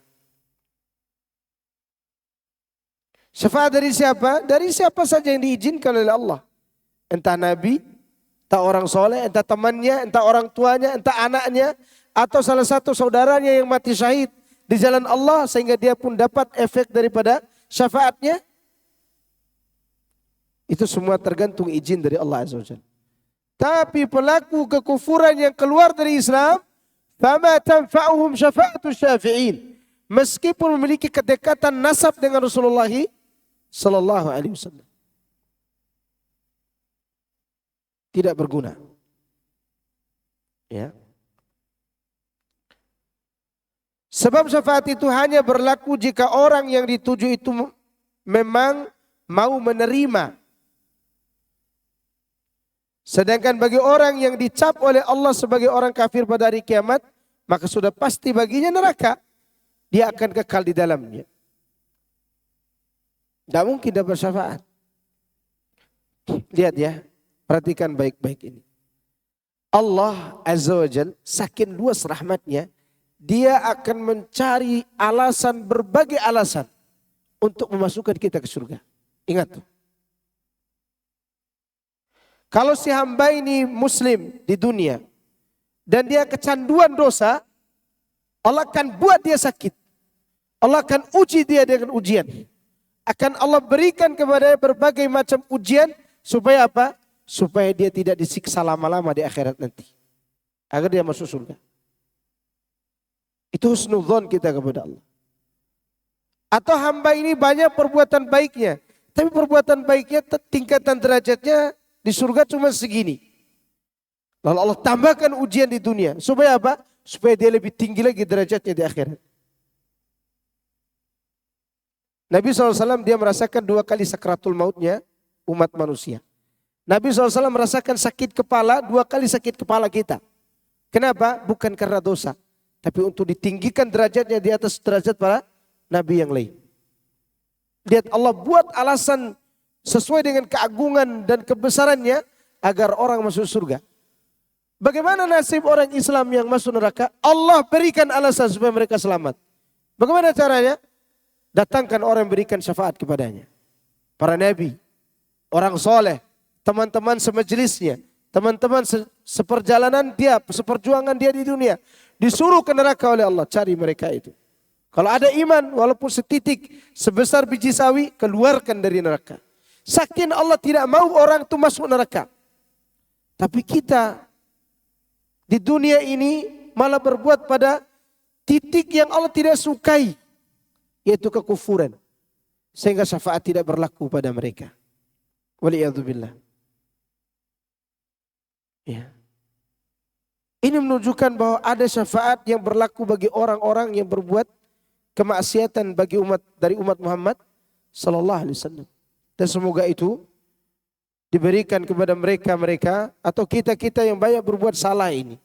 Syafaat dari siapa? Dari siapa saja yang diizinkan oleh Allah. Entah Nabi, entah orang soleh, entah temannya, entah orang tuanya, entah anaknya, atau salah satu saudaranya yang mati syahid di jalan Allah sehingga dia pun dapat efek daripada syafaatnya. Itu semua tergantung izin dari Allah Azza wa Jalla. Tapi pelaku kekufuran yang keluar dari Islam, fama tanfa'uhum syafa'atu syafi'in. Meskipun memiliki kedekatan nasab dengan Rasulullah sallallahu alaihi wasallam, tidak berguna. Ya. Sebab syafaat itu hanya berlaku jika orang yang dituju itu memang mau menerima. Sedangkan bagi orang yang dicap oleh Allah sebagai orang kafir pada hari kiamat, maka sudah pasti baginya neraka. Dia akan kekal di dalamnya. Tidak mungkin dapat syafaat. Lihat ya, Perhatikan baik-baik ini. Allah Azza wa Jal saking luas rahmatnya, dia akan mencari alasan, berbagai alasan untuk memasukkan kita ke surga. Ingat tuh. Kalau si hamba ini muslim di dunia dan dia kecanduan dosa, Allah akan buat dia sakit. Allah akan uji dia dengan ujian. Akan Allah berikan kepada berbagai macam ujian supaya apa? Supaya dia tidak disiksa lama-lama di akhirat nanti. Agar dia masuk surga. Itu husnudzon kita kepada Allah. Atau hamba ini banyak perbuatan baiknya. Tapi perbuatan baiknya tingkatan derajatnya di surga cuma segini. Lalu Allah tambahkan ujian di dunia. Supaya apa? Supaya dia lebih tinggi lagi derajatnya di akhirat. Nabi SAW dia merasakan 2 kali sakratul mautnya umat manusia. Nabi SAW merasakan sakit kepala 2 kali sakit kepala kita. Kenapa? Bukan karena dosa. Tapi untuk ditinggikan derajatnya di atas derajat para Nabi yang lain. Lihat Allah buat alasan sesuai dengan keagungan dan kebesarannya agar orang masuk surga. Bagaimana nasib orang Islam yang masuk neraka? Allah berikan alasan supaya mereka selamat. Bagaimana caranya? Datangkan orang yang berikan syafaat kepadanya. Para nabi, orang soleh, teman-teman semajlisnya, teman-teman seperjalanan dia, seperjuangan dia di dunia. Disuruh ke neraka oleh Allah, cari mereka itu. Kalau ada iman, walaupun setitik, sebesar biji sawi, keluarkan dari neraka. Saking Allah tidak mau orang itu masuk neraka. Tapi kita di dunia ini malah berbuat pada titik yang Allah tidak sukai, yaitu kekufuran. Sehingga syafaat tidak berlaku pada mereka. Waliyadzubillah. Ya. Ini menunjukkan bahwa ada syafaat yang berlaku bagi orang-orang yang berbuat kemaksiatan bagi umat dari umat Muhammad sallallahu alaihi wasallam. Dan semoga itu diberikan kepada mereka-mereka atau kita-kita yang banyak berbuat salah ini.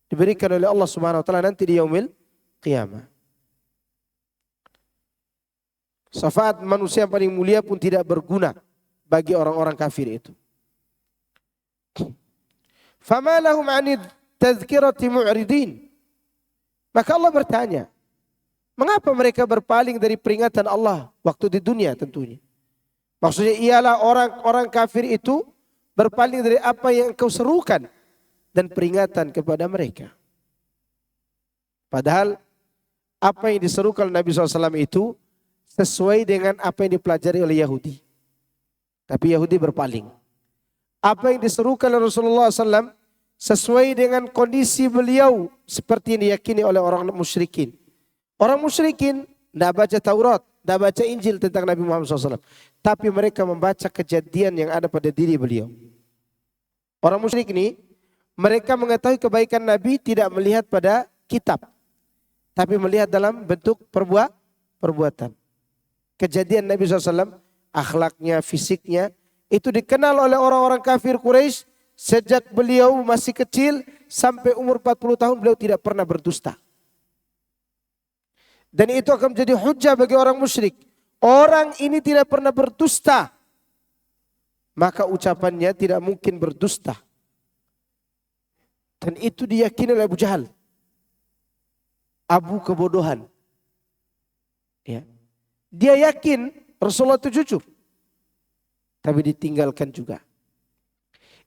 Diberikan oleh Allah Subhanahu wa taala nanti di yaumil qiyamah. Syafaat manusia yang paling mulia pun tidak berguna bagi orang-orang kafir itu. Fama lahum 'anid tadhkirati mu'ridin. Maka Allah bertanya, mengapa mereka berpaling dari peringatan Allah waktu di dunia tentunya? Maksudnya ialah orang-orang kafir itu berpaling dari apa yang engkau serukan dan peringatan kepada mereka. Padahal apa yang diserukan Nabi SAW itu sesuai dengan apa yang dipelajari oleh Yahudi. Tapi Yahudi berpaling. Apa yang diserukan oleh Rasulullah SAW sesuai dengan kondisi beliau seperti yang diyakini oleh orang musyrikin. Orang musyrikin tidak baca Taurat, tidak baca Injil tentang Nabi Muhammad SAW. Tapi mereka membaca kejadian yang ada pada diri beliau. Orang musyrik ini, mereka mengetahui kebaikan Nabi tidak melihat pada kitab. Tapi melihat dalam bentuk perbuatan. Kejadian Nabi SAW, akhlaknya, fisiknya, itu dikenal oleh orang-orang kafir Quraisy sejak beliau masih kecil sampai umur 40 tahun beliau tidak pernah berdusta. Dan itu akan menjadi hujah bagi orang musyrik. Orang ini tidak pernah berdusta, maka ucapannya tidak mungkin berdusta. Dan itu diyakini oleh Abu Jahal. Abu kebodohan. Ya. Dia yakin Rasulullah itu jujur. Tapi ditinggalkan juga.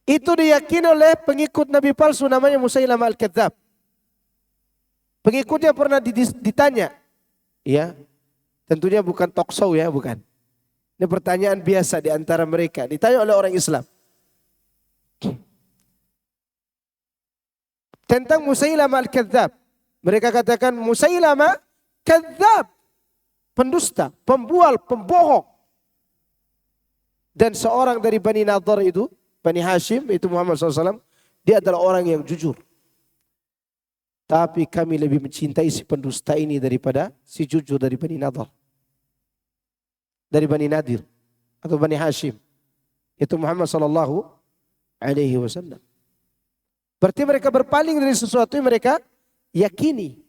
Itu diyakini oleh pengikut Nabi palsu namanya Musailamah Al-Kadzab. Pengikutnya pernah ditanya. Ya, tentunya bukan talk show ya, bukan. Ini pertanyaan biasa di antara mereka. Ditanya oleh orang Islam. Tentang Musailamah Al-Kadzab. Mereka katakan Musailamah Kadzab. Pendusta, pembual, pembohong. Dan seorang dari Bani Nadhr itu, Bani Hashim, itu Muhammad SAW. Dia adalah orang yang jujur. Tapi kami lebih mencintai si pendusta ini daripada si jujur dari Bani Nadhr. Dari Bani Nadir. Atau Bani Hashim. Itu Muhammad SAW. Berarti mereka berpaling dari sesuatu yang mereka yakini.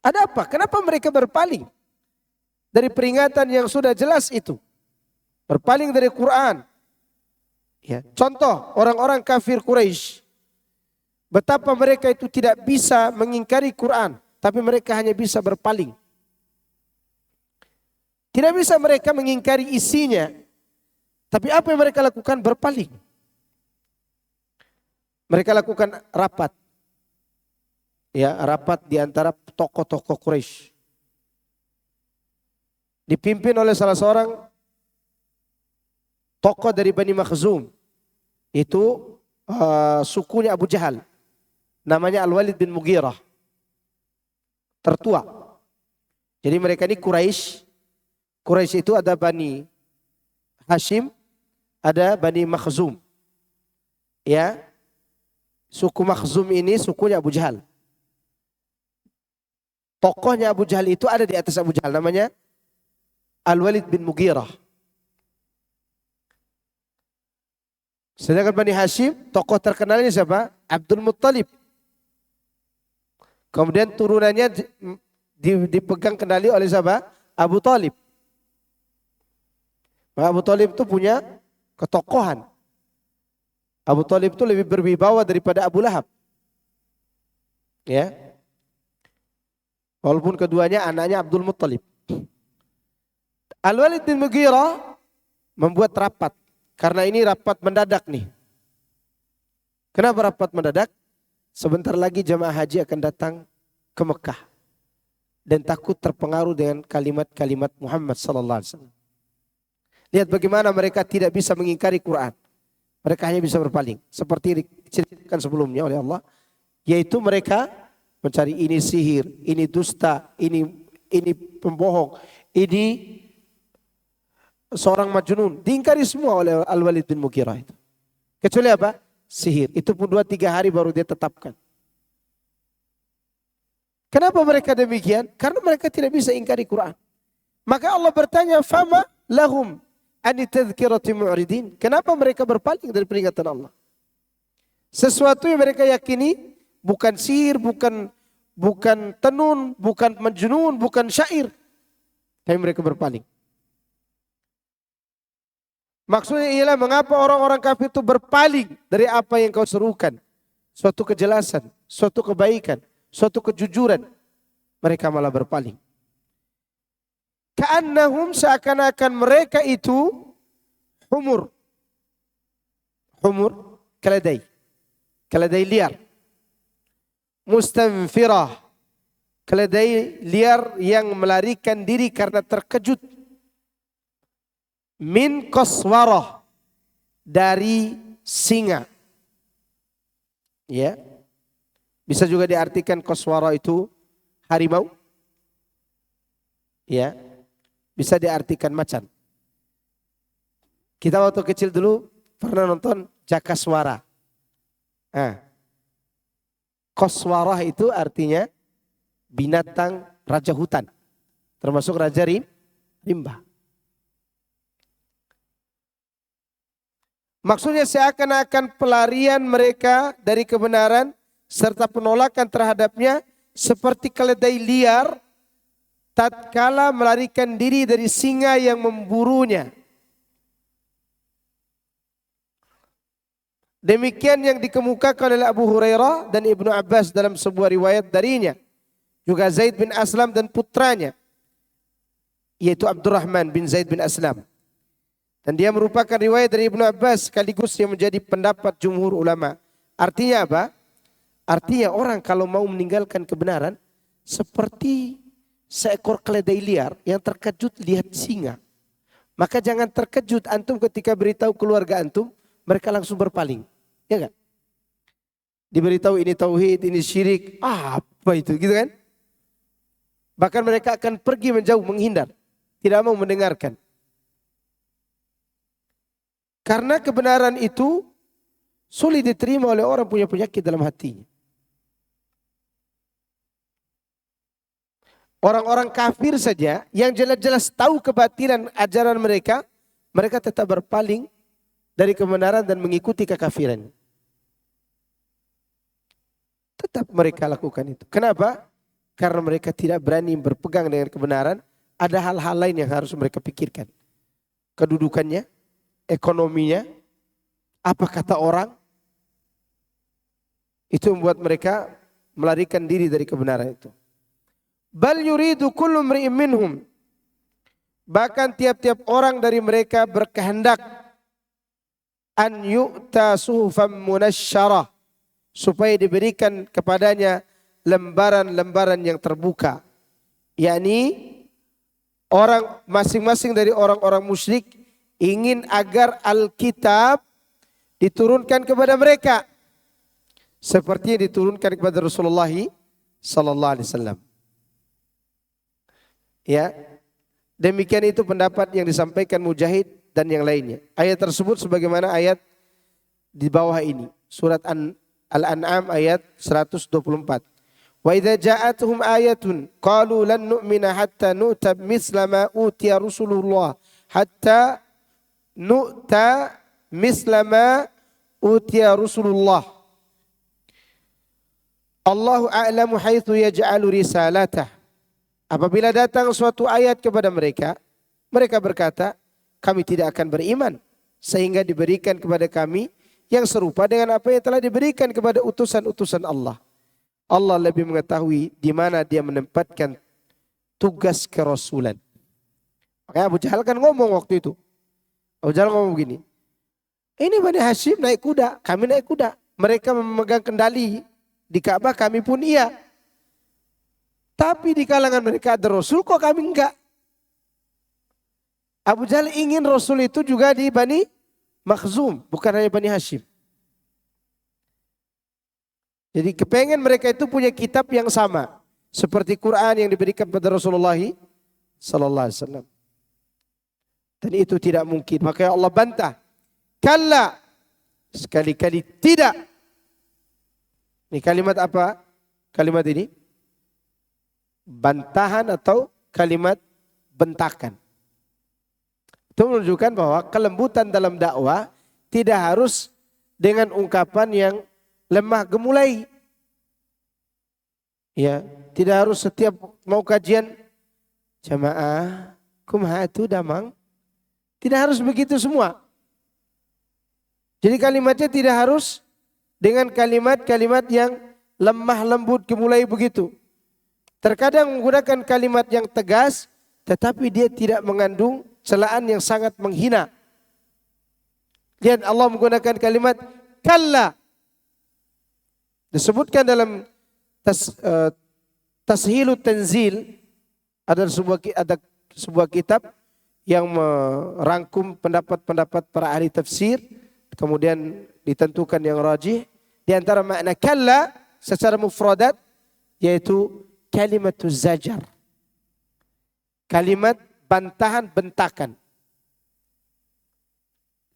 Ada apa? Kenapa mereka berpaling? Dari peringatan yang sudah jelas itu. Berpaling dari Quran. Ya. Contoh orang-orang kafir Quraisy, betapa mereka itu tidak bisa mengingkari Quran, tapi mereka hanya bisa berpaling. Tidak bisa mereka mengingkari isinya, tapi apa yang mereka lakukan? Berpaling. Mereka lakukan rapat. Ya, rapat di antara tokoh-tokoh Quraisy. Dipimpin oleh salah seorang tokoh dari Bani Makhzum. Itu sukunya Abu Jahal. Namanya Al-Walid bin Mughirah. Tertua. Jadi mereka ini Quraisy. Quraisy itu ada Bani Hashim, ada Bani Makhzum. Ya. Suku Makhzum ini sukunya Abu Jahal. Tokohnya Abu Jahal itu ada di atas Abu Jahal, namanya Al-Walid bin Mughirah. Sedangkan Bani Hashim, tokoh terkenalnya siapa? Abdul Muttalib. Kemudian turunannya dipegang kendali oleh siapa? Abu Talib. Maka Abu Talib itu punya ketokohan. Abu Talib itu lebih berwibawa daripada Abu Lahab. Ya. Walaupun keduanya anaknya Abdul Muttalib. Al-Walid bin Mughirah membuat rapat. Karena ini rapat mendadak nih. Kenapa rapat mendadak? Sebentar lagi jamaah haji akan datang ke Mekah. Dan takut terpengaruh dengan kalimat-kalimat Muhammad sallallahu alaihi wasallam. Lihat bagaimana mereka tidak bisa mengingkari Quran. Mereka hanya bisa berpaling. Seperti diceritakan sebelumnya oleh Allah. Yaitu mereka mencari ini sihir, ini dusta, ini pembohong, ini seorang majnun. Diingkari semua oleh Al-Walid bin Mughirah itu. Kecuali apa? Sihir. Itu pun 2-3 hari baru dia tetapkan. Kenapa mereka demikian? Karena mereka tidak bisa ingkari Quran. Maka Allah bertanya, "Fama lahum ani tadhkirati mu'ridin?" Kenapa mereka berpaling dari peringatan Allah? Sesuatu yang mereka yakini bukan sihir, bukan tenun, bukan majnun, bukan syair. Tapi mereka berpaling. Maksudnya ialah mengapa orang-orang kafir itu berpaling dari apa yang kau serukan. Suatu kejelasan, suatu kebaikan, suatu kejujuran. Mereka malah berpaling. Ka'annahum, seakan-akan mereka itu humur. Humur, keledai. Keledai liar. Mustanfirah. Keledai liar yang melarikan diri karena terkejut. Min qaswarah, dari singa. Ya. Bisa juga diartikan qaswarah itu harimau. Ya. Bisa diartikan macan. Kita waktu kecil dulu pernah nonton Jakaswara. Nah, qaswarah itu artinya binatang raja hutan. Termasuk raja rimba. Maksudnya seakan-akan pelarian mereka dari kebenaran serta penolakan terhadapnya seperti keledai liar tatkala melarikan diri dari singa yang memburunya. Demikian yang dikemukakan oleh Abu Hurairah dan Ibnu Abbas dalam sebuah riwayat darinya. Juga Zaid bin Aslam dan putranya, yaitu Abdurrahman bin Zaid bin Aslam. Dan dia merupakan riwayat dari Ibnu Abbas sekaligus yang menjadi pendapat jumhur ulama. Artinya apa? Artinya orang kalau mau meninggalkan kebenaran seperti seekor keledai liar yang terkejut lihat singa. Maka jangan terkejut antum ketika beritahu keluarga antum, mereka langsung berpaling. Ya enggak? Diberitahu ini tauhid, ini syirik, apa itu gitu kan? Bahkan mereka akan pergi menjauh, menghindar. Tidak mau mendengarkan. Karena kebenaran itu sulit diterima oleh orang punya penyakit dalam hatinya. Orang-orang kafir saja yang jelas-jelas tahu kebatilan ajaran mereka, mereka tetap berpaling dari kebenaran dan mengikuti kekafiran. Tetap mereka lakukan itu. Kenapa? Karena mereka tidak berani berpegang dengan kebenaran. Ada hal-hal lain yang harus mereka pikirkan. Kedudukannya, ekonominya, Apa kata orang? Itu membuat mereka melarikan diri dari kebenaran itu. Bal yuridu kullu imri'in minhum. Bahkan tiap-tiap orang dari mereka berkehendak an yu'ta suhufan munasyarah, supaya diberikan kepadanya lembaran-lembaran yang terbuka. Yakni orang masing-masing dari orang-orang musyrik ingin agar Alkitab diturunkan kepada mereka seperti yang diturunkan kepada Rasulullah sallallahu alaihi wasallam. Ya. Demikian itu pendapat yang disampaikan Mujahid dan yang lainnya. Ayat tersebut sebagaimana ayat di bawah ini. Surat Al-An'am ayat 124. Wa idza ja'atuhum ayatun qalu lan nu'mina hatta nu'ta misla ma utiya Rasulullah hatta nu'ta misla ma utiya Rasulullah. Allahu a'lamu haitsu yaj'alu risalatah. Apabila datang suatu ayat kepada mereka, mereka berkata, kami tidak akan beriman sehingga diberikan kepada kami yang serupa dengan apa yang telah diberikan kepada utusan-utusan Allah. Allah lebih mengetahui di mana dia menempatkan tugas kerasulan. Makanya Abu Jahal kan ngomong waktu itu. Abu Jahal ngomong begini, ini Bani Hashim naik kuda, kami naik kuda. Mereka memegang kendali di Ka'bah, kami pun iya. Tapi di kalangan mereka ada Rasul, kok kami enggak? Abu Jahal ingin Rasul itu juga di Bani Makhzum, bukan hanya Bani Hashim. Jadi kepengen mereka itu punya kitab yang sama. Seperti Quran yang diberikan pada Rasulullah sallallahu alaihi wasallam. Dan itu tidak mungkin. Makanya Allah bantah. Kalla. Sekali-kali tidak. Ini kalimat apa? Kalimat ini bantahan atau kalimat bentakan. Itu menunjukkan bahwa kelembutan dalam dakwah tidak harus dengan ungkapan yang lemah gemulai. Ya, tidak harus setiap mau kajian jamaah kumaha itu damang. Tidak harus begitu semua. Jadi kalimatnya tidak harus dengan kalimat-kalimat yang lemah lembut gemulai begitu. Terkadang menggunakan kalimat yang tegas, tetapi dia tidak mengandung celaan yang sangat menghina. Lihat Allah menggunakan kalimat kalla. Disebutkan dalam Tashilut Tanzil, ada sebuah kitab yang merangkum pendapat-pendapat para ahli tafsir, kemudian ditentukan yang rajih. Di antara makna kalla secara mufradat yaitu kalimatuz zajar. Kalimat bantahan, bentakan.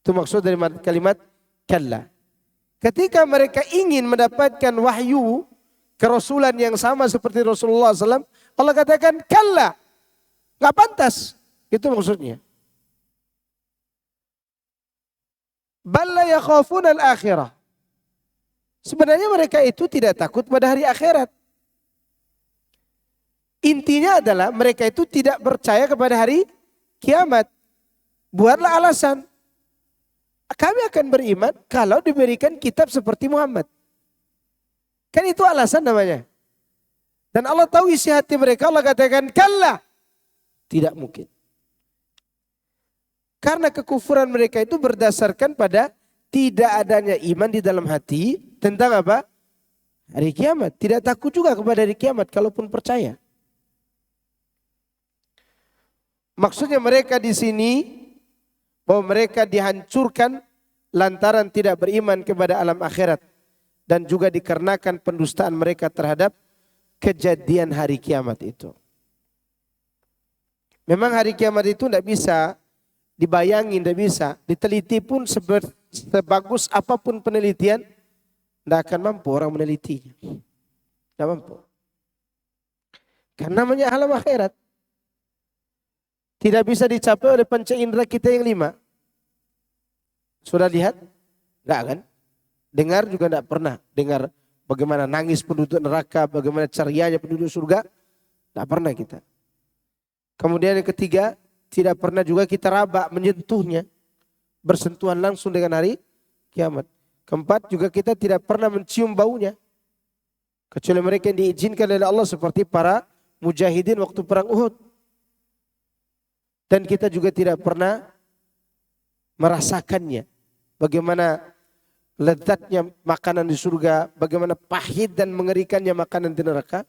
Itu maksud dari kalimat kalla. Ketika mereka ingin mendapatkan wahyu kerasulan yang sama seperti Rasulullah SAW, Allah katakan kalla. Gak pantas. Itu maksudnya. Balla yakhafun al-akhirah. Sebenarnya mereka itu tidak takut pada hari akhirat. Intinya adalah mereka itu tidak percaya kepada hari kiamat. Buatlah alasan. Kami akan beriman kalau diberikan kitab seperti Muhammad. Kan itu alasan namanya. Dan Allah tahu isi hati mereka, Allah katakan kalla. Tidak mungkin. Karena kekufuran mereka itu berdasarkan pada tidak adanya iman di dalam hati tentang apa? Hari kiamat. Tidak takut juga kepada hari kiamat kalaupun percaya. Maksudnya mereka di sini bahwa mereka dihancurkan lantaran tidak beriman kepada alam akhirat dan juga dikarenakan pendustaan mereka terhadap kejadian hari kiamat itu. Memang hari kiamat itu tidak bisa dibayangin, tidak bisa diteliti pun sebagus apapun penelitian, tidak akan mampu orang menelitinya. Tidak mampu. Karena namanya alam akhirat. Tidak bisa dicapai oleh panca indera kita yang 5. Sudah lihat? Enggak kan? Dengar juga enggak pernah. Dengar bagaimana nangis penduduk neraka, bagaimana cerianya penduduk surga. Enggak pernah kita. Kemudian yang ketiga, tidak pernah juga kita raba menyentuhnya. Bersentuhan langsung dengan hari kiamat. Keempat, juga kita tidak pernah mencium baunya. Kecuali mereka yang diizinkan oleh Allah seperti para mujahidin waktu perang Uhud. Dan kita juga tidak pernah merasakannya. Bagaimana lezatnya makanan di surga, bagaimana pahit dan mengerikannya makanan di neraka.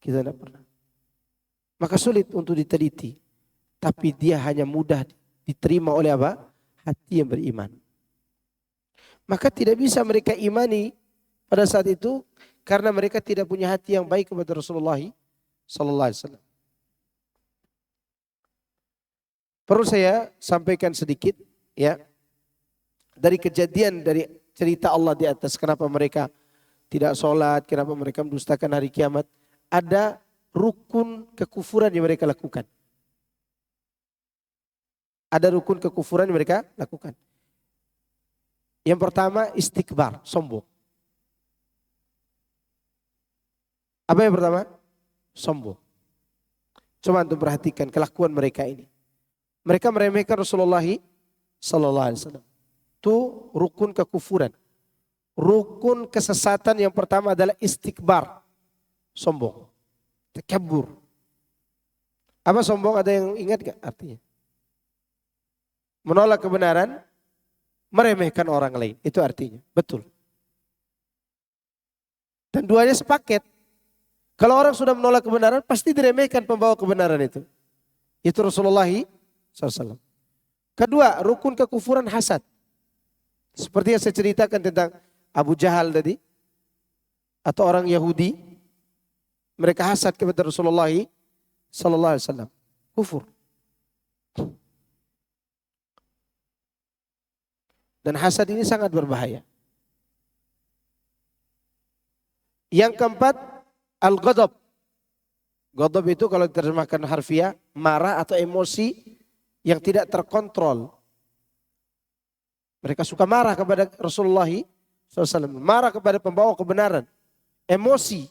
Kita tidak pernah. Maka sulit untuk diteliti. Tapi dia hanya mudah diterima oleh apa? Hati yang beriman. Maka tidak bisa mereka imani pada saat itu karena mereka tidak punya hati yang baik kepada Rasulullah sallallahu alaihi wasallam. Perlu saya sampaikan sedikit ya dari kejadian dari cerita Allah di atas kenapa mereka tidak sholat, kenapa mereka mendustakan hari kiamat. Ada rukun kekufuran yang mereka lakukan. Ada rukun kekufuran yang mereka lakukan. Yang pertama istikbar, sombong. Apa yang pertama? Sombong. Coba untuk perhatikan kelakuan mereka ini. Mereka meremehkan Rasulullah sallallahu alaihi wasallam. Itu rukun kekufuran. Rukun kesesatan yang pertama adalah istikbar. Sombong. Takabur. Apa sombong? Ada yang ingat gak artinya? Menolak kebenaran, meremehkan orang lain. Itu artinya. Betul. Dan duanya sepaket. Kalau orang sudah menolak kebenaran, pasti diremehkan pembawa kebenaran itu. Itu Rasulullah SAW. Kedua, rukun kekufuran hasad. Seperti yang saya ceritakan tentang Abu Jahal tadi. Atau orang Yahudi. Mereka hasad kepada Rasulullah SAW. Kufur. Dan hasad ini sangat berbahaya. Yang keempat, al-ghadab. Ghadab itu kalau diterjemahkan harfiah, marah atau emosi yang tidak terkontrol. Mereka suka marah kepada Rasulullah SAW. Marah kepada pembawa kebenaran. Emosi.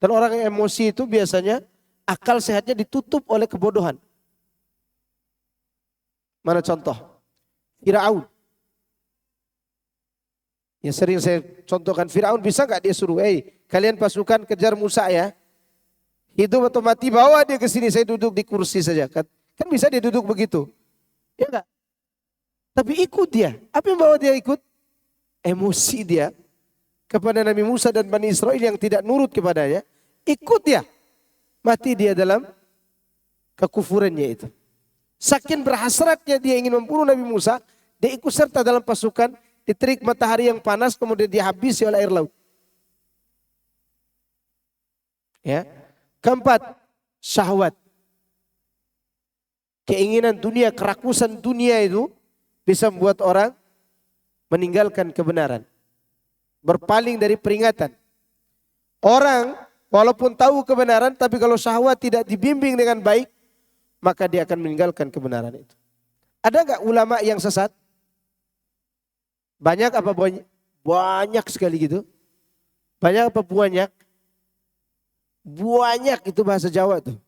Dan orang yang emosi itu biasanya akal sehatnya ditutup oleh kebodohan. Mana contoh? Firaun. Yang sering saya contohkan, Firaun bisa nggak dia suruh, kalian pasukan kejar Musa ya. Hidup atau mati bawa dia ke sini, saya duduk di kursi saja. Kan bisa dia duduk begitu. Ya enggak? Tapi ikut dia. Apa yang bawa dia ikut? Emosi dia kepada Nabi Musa dan Bani Israel yang tidak nurut kepadanya. Ikut dia. Mati dia dalam kekufurannya itu. Saking berhasratnya dia ingin membunuh Nabi Musa, dia ikut serta dalam pasukan, diterik matahari yang panas, kemudian dihabisi oleh air laut. Ya. Keempat, syahwat. Keinginan dunia, kerakusan dunia itu bisa membuat orang meninggalkan kebenaran. Berpaling dari peringatan. Orang walaupun tahu kebenaran, tapi kalau syahwat tidak dibimbing dengan baik, maka dia akan meninggalkan kebenaran itu. Ada enggak ulama yang sesat? Banyak apa banyak? Banyak sekali gitu. Banyak apa banyak? Banyak itu bahasa Jawa tuh.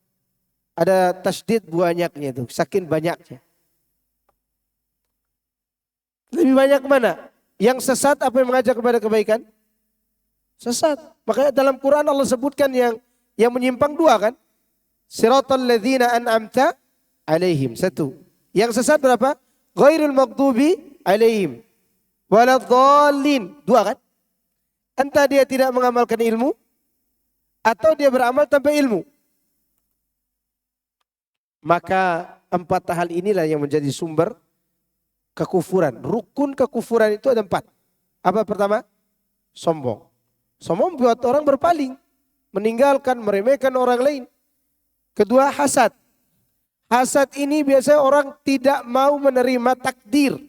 Ada tasdid banyaknya itu, saking banyaknya. Lebih banyak mana? Yang sesat apa yang mengajak kepada kebaikan? Sesat. Makanya dalam Quran Allah sebutkan yang menyimpang dua kan? Siratal ladzina an'amta alaihim. Satu. Yang sesat berapa? Ghairul maghdubi alaihim waladhdallin. Dua kan? Entah dia tidak mengamalkan ilmu atau dia beramal tanpa ilmu. Maka empat hal inilah yang menjadi sumber kekufuran. Rukun kekufuran itu ada empat. Apa pertama? Sombong. Sombong buat orang berpaling. Meninggalkan, meremehkan orang lain. Kedua, hasad. Hasad ini biasanya orang tidak mau menerima takdir.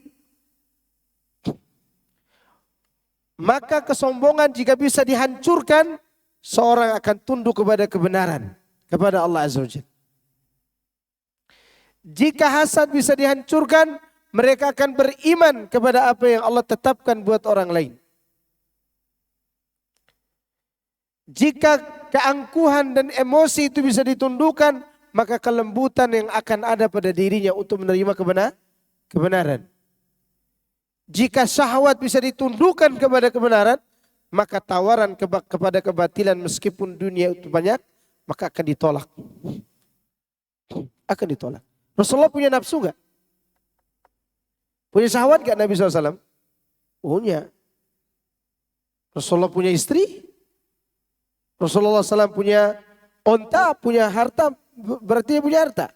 Maka kesombongan jika bisa dihancurkan, seorang akan tunduk kepada kebenaran. Kepada Allah Azza wa Jalla. Jika hasad bisa dihancurkan, mereka akan beriman kepada apa yang Allah tetapkan buat orang lain. Jika keangkuhan dan emosi itu bisa ditundukkan, maka kelembutan yang akan ada pada dirinya untuk menerima kebenaran. Jika syahwat bisa ditundukkan kepada kebenaran, maka tawaran kepada kebatilan meskipun dunia itu banyak, maka akan ditolak. Akan ditolak. Rasulullah punya nafsu gak? Punya syahwat gak Nabi SAW? Punya. Rasulullah punya istri? Rasulullah SAW punya onta, punya harta, berarti dia punya harta.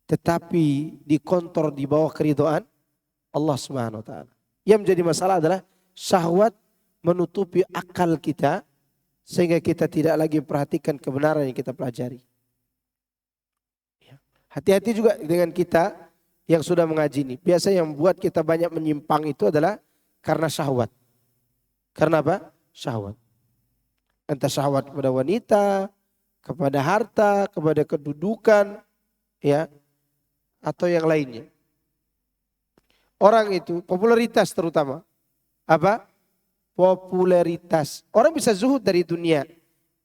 Tetapi dikontrol di bawah keridhaan Allah Subhanahu wa taala. Yang menjadi masalah adalah syahwat menutupi akal kita sehingga kita tidak lagi memperhatikan kebenaran yang kita pelajari. Hati-hati juga dengan kita yang sudah mengaji ini. Biasa yang membuat kita banyak menyimpang itu adalah karena syahwat. Karena apa? Syahwat. Entah syahwat kepada wanita, kepada harta, kepada kedudukan, ya, atau yang lainnya. Orang itu popularitas terutama. Apa? Popularitas. Orang bisa zuhud dari dunia,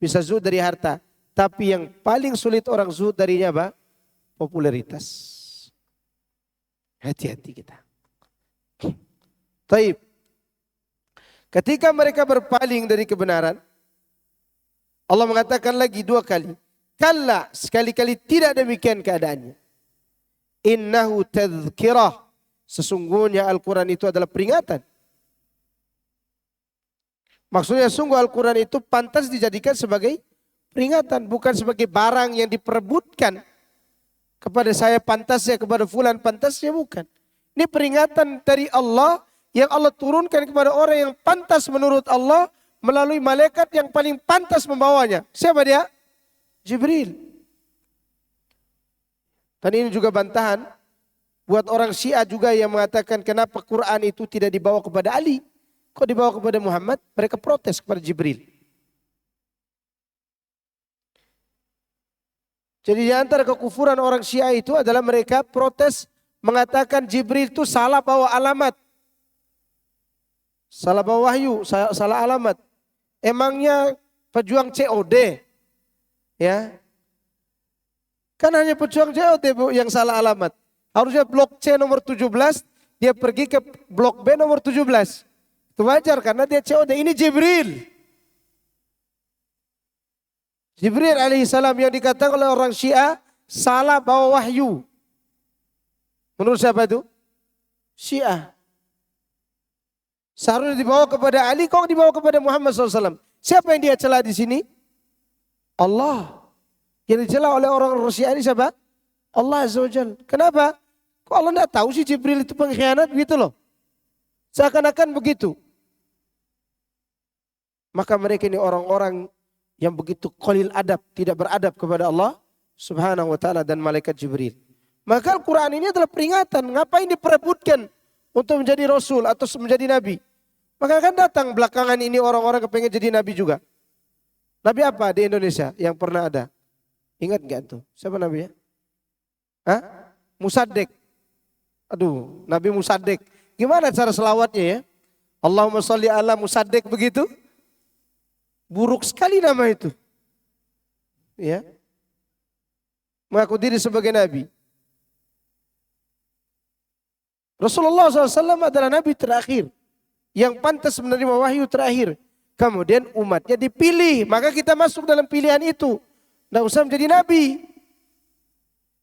bisa zuhud dari harta, tapi yang paling sulit orang zuhud darinya apa? Popularitas. Hati-hati kita. Taib. Ketika mereka berpaling dari kebenaran, Allah mengatakan lagi 2 kali. Kalla, sekali-kali tidak demikian keadaannya. Innahu tadhkirah. Sesungguhnya Al-Quran itu adalah peringatan. Maksudnya sungguh Al-Quran itu pantas dijadikan sebagai peringatan. Bukan sebagai barang yang diperebutkan. Kepada saya pantasnya, kepada fulan pantasnya, bukan. Ini peringatan dari Allah yang Allah turunkan kepada orang yang pantas menurut Allah melalui malaikat yang paling pantas membawanya. Siapa dia? Jibril. Dan ini juga bantahan buat orang Syiah juga yang mengatakan kenapa Quran itu tidak dibawa kepada Ali. Kok dibawa kepada Muhammad? Mereka protes kepada Jibril. Jadi di antara kekufuran orang Syiah itu adalah mereka protes mengatakan Jibril itu salah bawa alamat. Salah bawa wahyu, salah alamat. Emangnya pejuang COD? Ya. Kan hanya pejuang COD Bu yang salah alamat. Harusnya blok C nomor 17, dia pergi ke blok B nomor 17. Itu wajar karena dia COD. Ini Jibril. Jibril alaihissalam yang dikatakan oleh orang Syiah salah bawa wahyu. Menurut siapa itu? Syiah. Seharusnya dibawa kepada Ali, kok dibawa kepada Muhammad SAW? Siapa yang dia celah di sini? Allah. Yang dicela oleh orang Syiah ini siapa? Allah Azza wa Jalla. Kenapa? Kok Allah tidak tahu sih Jibril itu pengkhianat begitu loh. Seakan-akan begitu. Maka mereka ini orang-orang yang begitu qalil adab, tidak beradab kepada Allah Subhanahu wa taala dan malaikat Jibril. Maka Al-Quran ini adalah peringatan. Ngapain diperebutkan untuk menjadi Rasul atau menjadi Nabi? Maka akan datang belakangan ini orang-orang kepengen jadi Nabi juga. Nabi apa di Indonesia yang pernah ada? Ingat gak tuh? Siapa Nabi ya? Hah? Musaddek. Aduh, Nabi Musaddek. Gimana cara selawatnya ya? Allahumma sholli ala Musaddek begitu? Buruk sekali nama itu. Ya. Mengaku diri sebagai Nabi. Rasulullah SAW adalah Nabi terakhir. Yang pantas menerima wahyu terakhir. Kemudian umatnya dipilih. Maka kita masuk dalam pilihan itu. Tidak usah menjadi Nabi.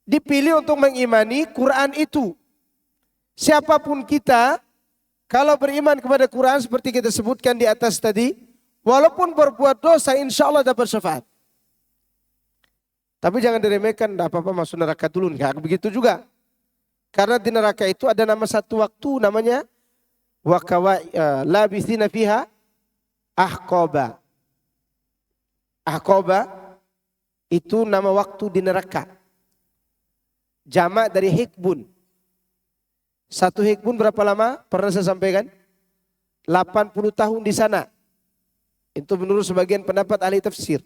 Dipilih untuk mengimani Quran itu. Siapapun kita, kalau beriman kepada Quran seperti kita sebutkan di atas tadi, walaupun berbuat dosa, insya Allah dapat syafaat. Tapi jangan diremehkan, tidak apa-apa masuk neraka dulu. Enggak begitu juga. Karena di neraka itu ada nama satu waktu namanya labithina fiha ahqaba. Ahqaba itu nama waktu di neraka. Jamak dari hikbun. Satu hikbun berapa lama? Pernah saya sampaikan? 80 tahun di sana. Itu menurut sebagian pendapat ahli tafsir.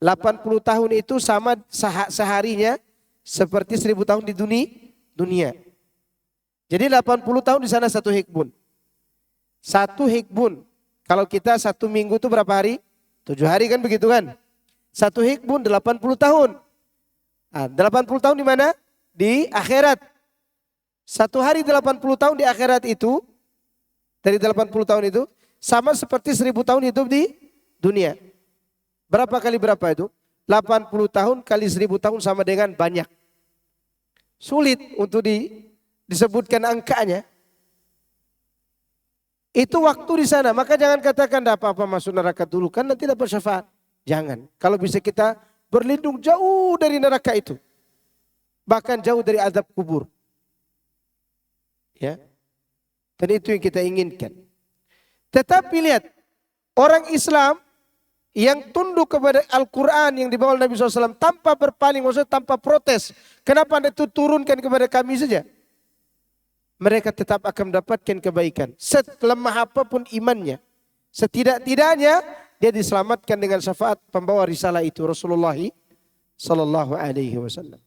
80 tahun itu sama seharinya seperti 1000 tahun di dunia. Jadi 80 tahun di sana satu hikbun. Satu hikbun. Kalau kita 1 minggu itu berapa hari? 7 hari kan begitu kan? Satu hikbun 80 tahun. Nah, 80 tahun di mana? Di akhirat. Satu hari 80 tahun di akhirat itu, dari 80 tahun itu, sama seperti 1000 tahun hidup di dunia. Berapa kali berapa itu? 80 tahun kali 1000 tahun sama dengan banyak. Sulit untuk disebutkan angkanya. Itu waktu di sana. Maka jangan katakan tidak apa-apa masuk neraka dulu. Kan nanti dapat syafaat. Jangan. Kalau bisa kita berlindung jauh dari neraka itu. Bahkan jauh dari azab kubur. Ya. Dan itu yang kita inginkan. Tetapi lihat, orang Islam yang tunduk kepada Al-Quran yang dibawa oleh Nabi SAW tanpa berpaling, maksudnya tanpa protes. Kenapa Anda itu turunkan kepada kami saja? Mereka tetap akan mendapatkan kebaikan. Selemah apapun imannya. Setidak-tidaknya dia diselamatkan dengan syafaat pembawa risalah itu, Rasulullah Sallallahu Alaihi Wasallam.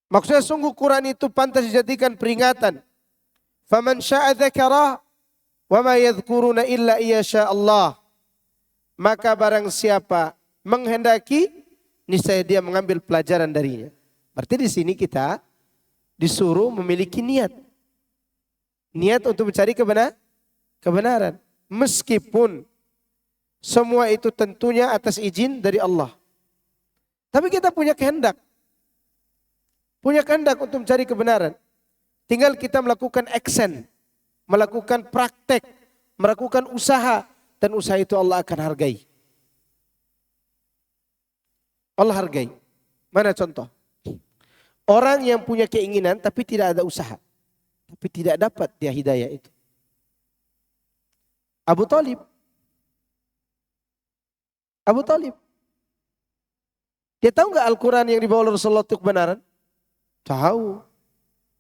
Maksudnya sungguh Quran itu pantas dijadikan peringatan. Faman sya'a dzakarah wa ma yadhkuruna illa iyasha Allah. Maka barang siapa menghendaki, niscaya dia mengambil pelajaran darinya. Berarti di sini kita disuruh memiliki niat. Niat untuk mencari kebenaran. Meskipun semua itu tentunya atas izin dari Allah. Tapi kita punya kehendak. Punya kehendak untuk mencari kebenaran. Tinggal kita melakukan action, melakukan praktek, melakukan usaha. Dan usaha itu Allah akan hargai. Allah hargai. Mana contoh? Orang yang punya keinginan tapi tidak ada usaha. Tapi tidak dapat dia hidayah itu. Abu Talib. Abu Talib. Dia tahu nggak Al-Quran yang dibawa oleh Rasulullah itu kebenaran? Tahu.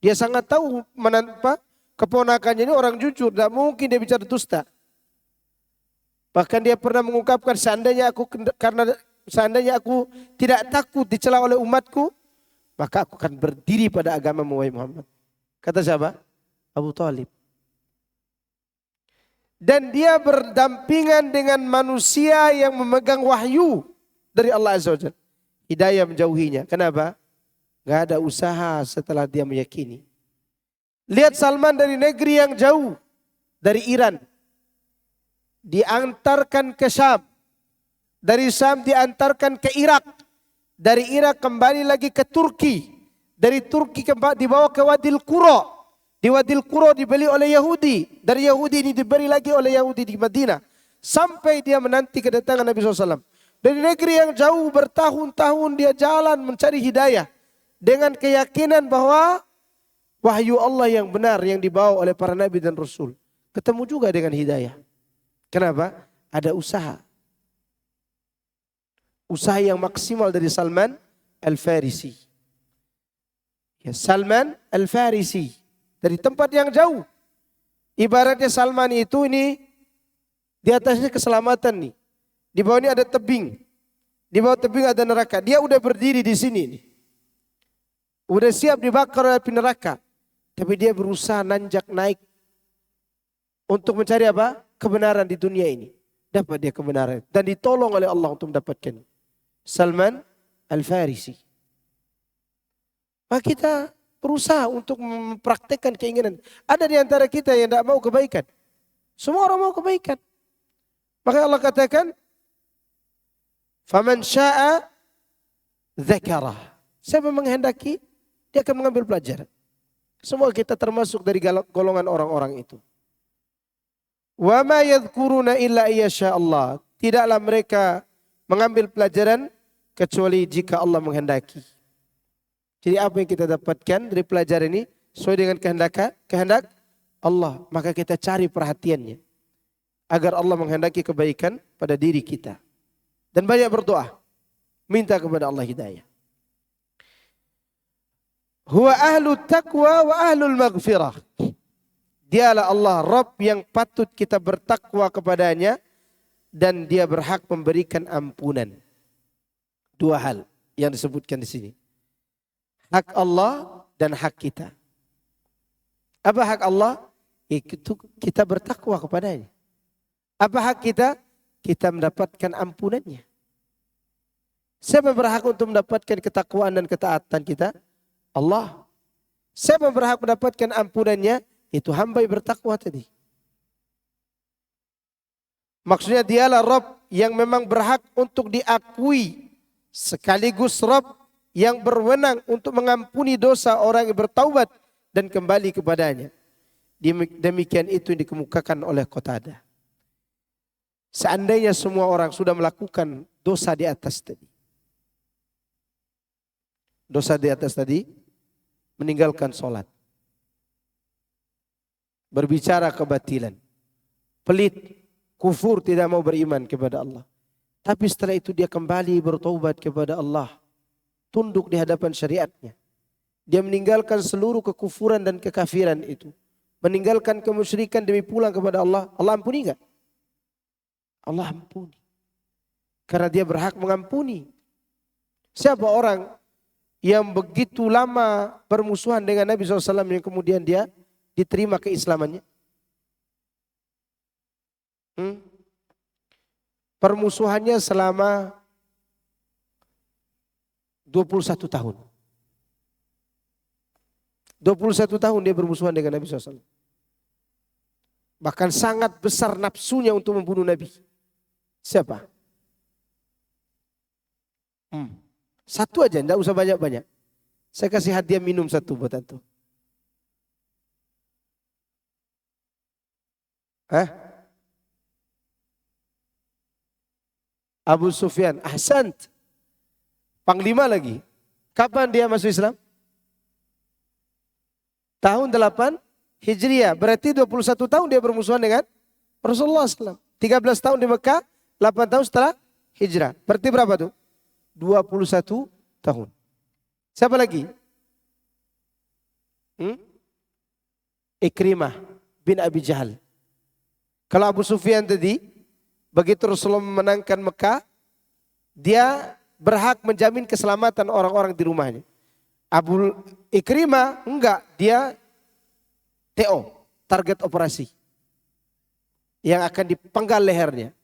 Dia sangat tahu keponakannya ini orang jujur. Tidak mungkin dia bicara dusta. Bahkan dia pernah mengungkapkan seandainya aku tidak takut dicela oleh umatku, maka aku akan berdiri pada agama Muhammad. Kata siapa? Abu Talib. Dan dia berdampingan dengan manusia yang memegang wahyu dari Allah Azza wa Jalla. Hidayah menjauhinya. Kenapa? Gak ada usaha setelah dia meyakini. Lihat Salman dari negeri yang jauh. Dari Iran. Diantarkan ke Syam. Dari Syam diantarkan ke Irak. Dari Irak kembali lagi ke Turki. Dari Turki dibawa ke Wadil Qura. Di Wadil Qura dibeli oleh Yahudi. Dari Yahudi ini diberi lagi oleh Yahudi di Madinah. Sampai dia menanti kedatangan Nabi SAW. Dari negeri yang jauh bertahun-tahun dia jalan mencari hidayah. Dengan keyakinan bahwa wahyu Allah yang benar yang dibawa oleh para Nabi dan Rasul. Ketemu juga dengan hidayah. Kenapa? Ada usaha. Usaha yang maksimal dari Salman Al-Farisi. Ya, Salman Al-Farisi. Dari tempat yang jauh. Ibaratnya Salman itu ini di atasnya keselamatan nih. Di bawah ini ada tebing. Di bawah tebing ada neraka. Dia udah berdiri di sini nih. Udah siap dibakar oleh api neraka. Tapi dia berusaha nanjak naik. Untuk mencari apa? Kebenaran di dunia ini. Dapat dia kebenaran. Dan ditolong oleh Allah untuk mendapatkan. Salman Al-Farisi. Maka kita berusaha untuk mempraktekkan keinginan. Ada di antara kita yang tidak mau kebaikan. Semua orang mau kebaikan. Maka Allah katakan. Faman sya'a dzakarah. Siapa menghendaki, dia akan mengambil pelajaran. Semua kita termasuk dari golongan orang-orang itu. Wa ma yadhkuruna illa iyasha Allah. Tidaklah mereka mengambil pelajaran kecuali jika Allah menghendaki. Jadi apa yang kita dapatkan dari pelajaran ini sesuai dengan kehendak Allah, maka kita cari perhatiannya agar Allah menghendaki kebaikan pada diri kita. Dan banyak berdoa, minta kepada Allah hidayah. Huwa ahlu taqwa wa ahlul maghfirah. Dialah Allah Rabb yang patut kita bertakwa kepadanya dan dia berhak memberikan ampunan. Dua hal yang disebutkan di sini. Hak Allah dan hak kita. Apa hak Allah? Itu kita bertakwa kepadanya. Apa hak kita? Kita mendapatkan ampunannya. Siapa berhak untuk mendapatkan ketakwaan dan ketaatan kita? Allah. Siapa berhak mendapatkan ampunannya? Itu hamba yang bertakwa tadi. Maksudnya dialah Rabb yang memang berhak untuk diakui, sekaligus Rabb yang berwenang untuk mengampuni dosa orang yang bertaubat dan kembali kepadanya. Demikian itu yang dikemukakan oleh Qatadah. Seandainya semua orang sudah melakukan dosa di atas tadi. Dosa di atas tadi, meninggalkan sholat. Berbicara kebatilan. Pelit, kufur, tidak mau beriman kepada Allah. Tapi setelah itu dia kembali bertaubat kepada Allah. Tunduk di hadapan syariatnya. Dia meninggalkan seluruh kekufuran dan kekafiran itu. Meninggalkan kemusyrikan demi pulang kepada Allah. Allah ampuni enggak? Allah ampuni. Karena dia berhak mengampuni. Siapa orang yang begitu lama bermusuhan dengan Nabi SAW yang kemudian dia diterima keislamannya? Permusuhannya selama 21 tahun. 21 tahun dia bermusuhan dengan Nabi SAW. Bahkan sangat besar nafsunya untuk membunuh Nabi. Siapa? Satu aja, enggak usah banyak-banyak. Saya kasih hadiah minum satu buat antum. Abu Sufyan, ahsant. Panglima lagi. Kapan dia masuk Islam? Tahun 8 Hijriah. Berarti 21 tahun dia bermusuhan dengan Rasulullah SAW. 13 tahun di Mekah, 8 tahun setelah hijrah. Berarti berapa tuh? 21 tahun. Siapa lagi? Ikrimah bin Abi Jahal. Kalau Abu Sufyan tadi, begitu Rasulullah memenangkan Mekah, dia berhak menjamin keselamatan orang-orang di rumahnya. Abu Ikrimah enggak, dia TO, target operasi. Yang akan dipenggal lehernya.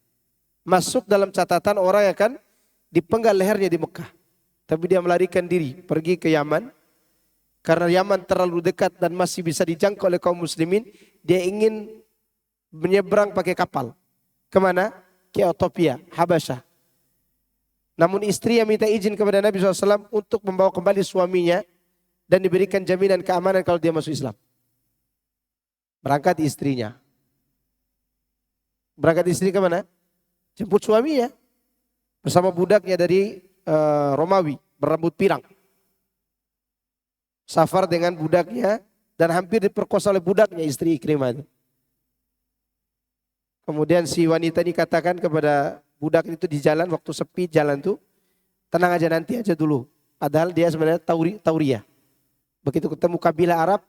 Masuk dalam catatan orang yang akan dipenggal lehernya di Mekah. Tapi dia melarikan diri, pergi ke Yaman. Karena Yaman terlalu dekat dan masih bisa dijangkau oleh kaum muslimin. Dia ingin menyeberang pakai kapal. Kemana? Ke Ethiopia, Habasyah. Namun istri yang minta izin kepada Nabi SAW untuk membawa kembali suaminya. Dan diberikan jaminan keamanan kalau dia masuk Islam. Berangkat istrinya. Berangkat istri kemana? Jemput suaminya. Bersama budaknya dari Romawi, berambut pirang. Safar dengan budaknya dan hampir diperkosa oleh budaknya istri Ikrimah. Kemudian si wanita ini katakan kepada budak itu di jalan, waktu sepi jalan tuh, tenang aja nanti aja dulu. Padahal dia sebenarnya Tauriyah. Begitu ketemu kabilah Arab,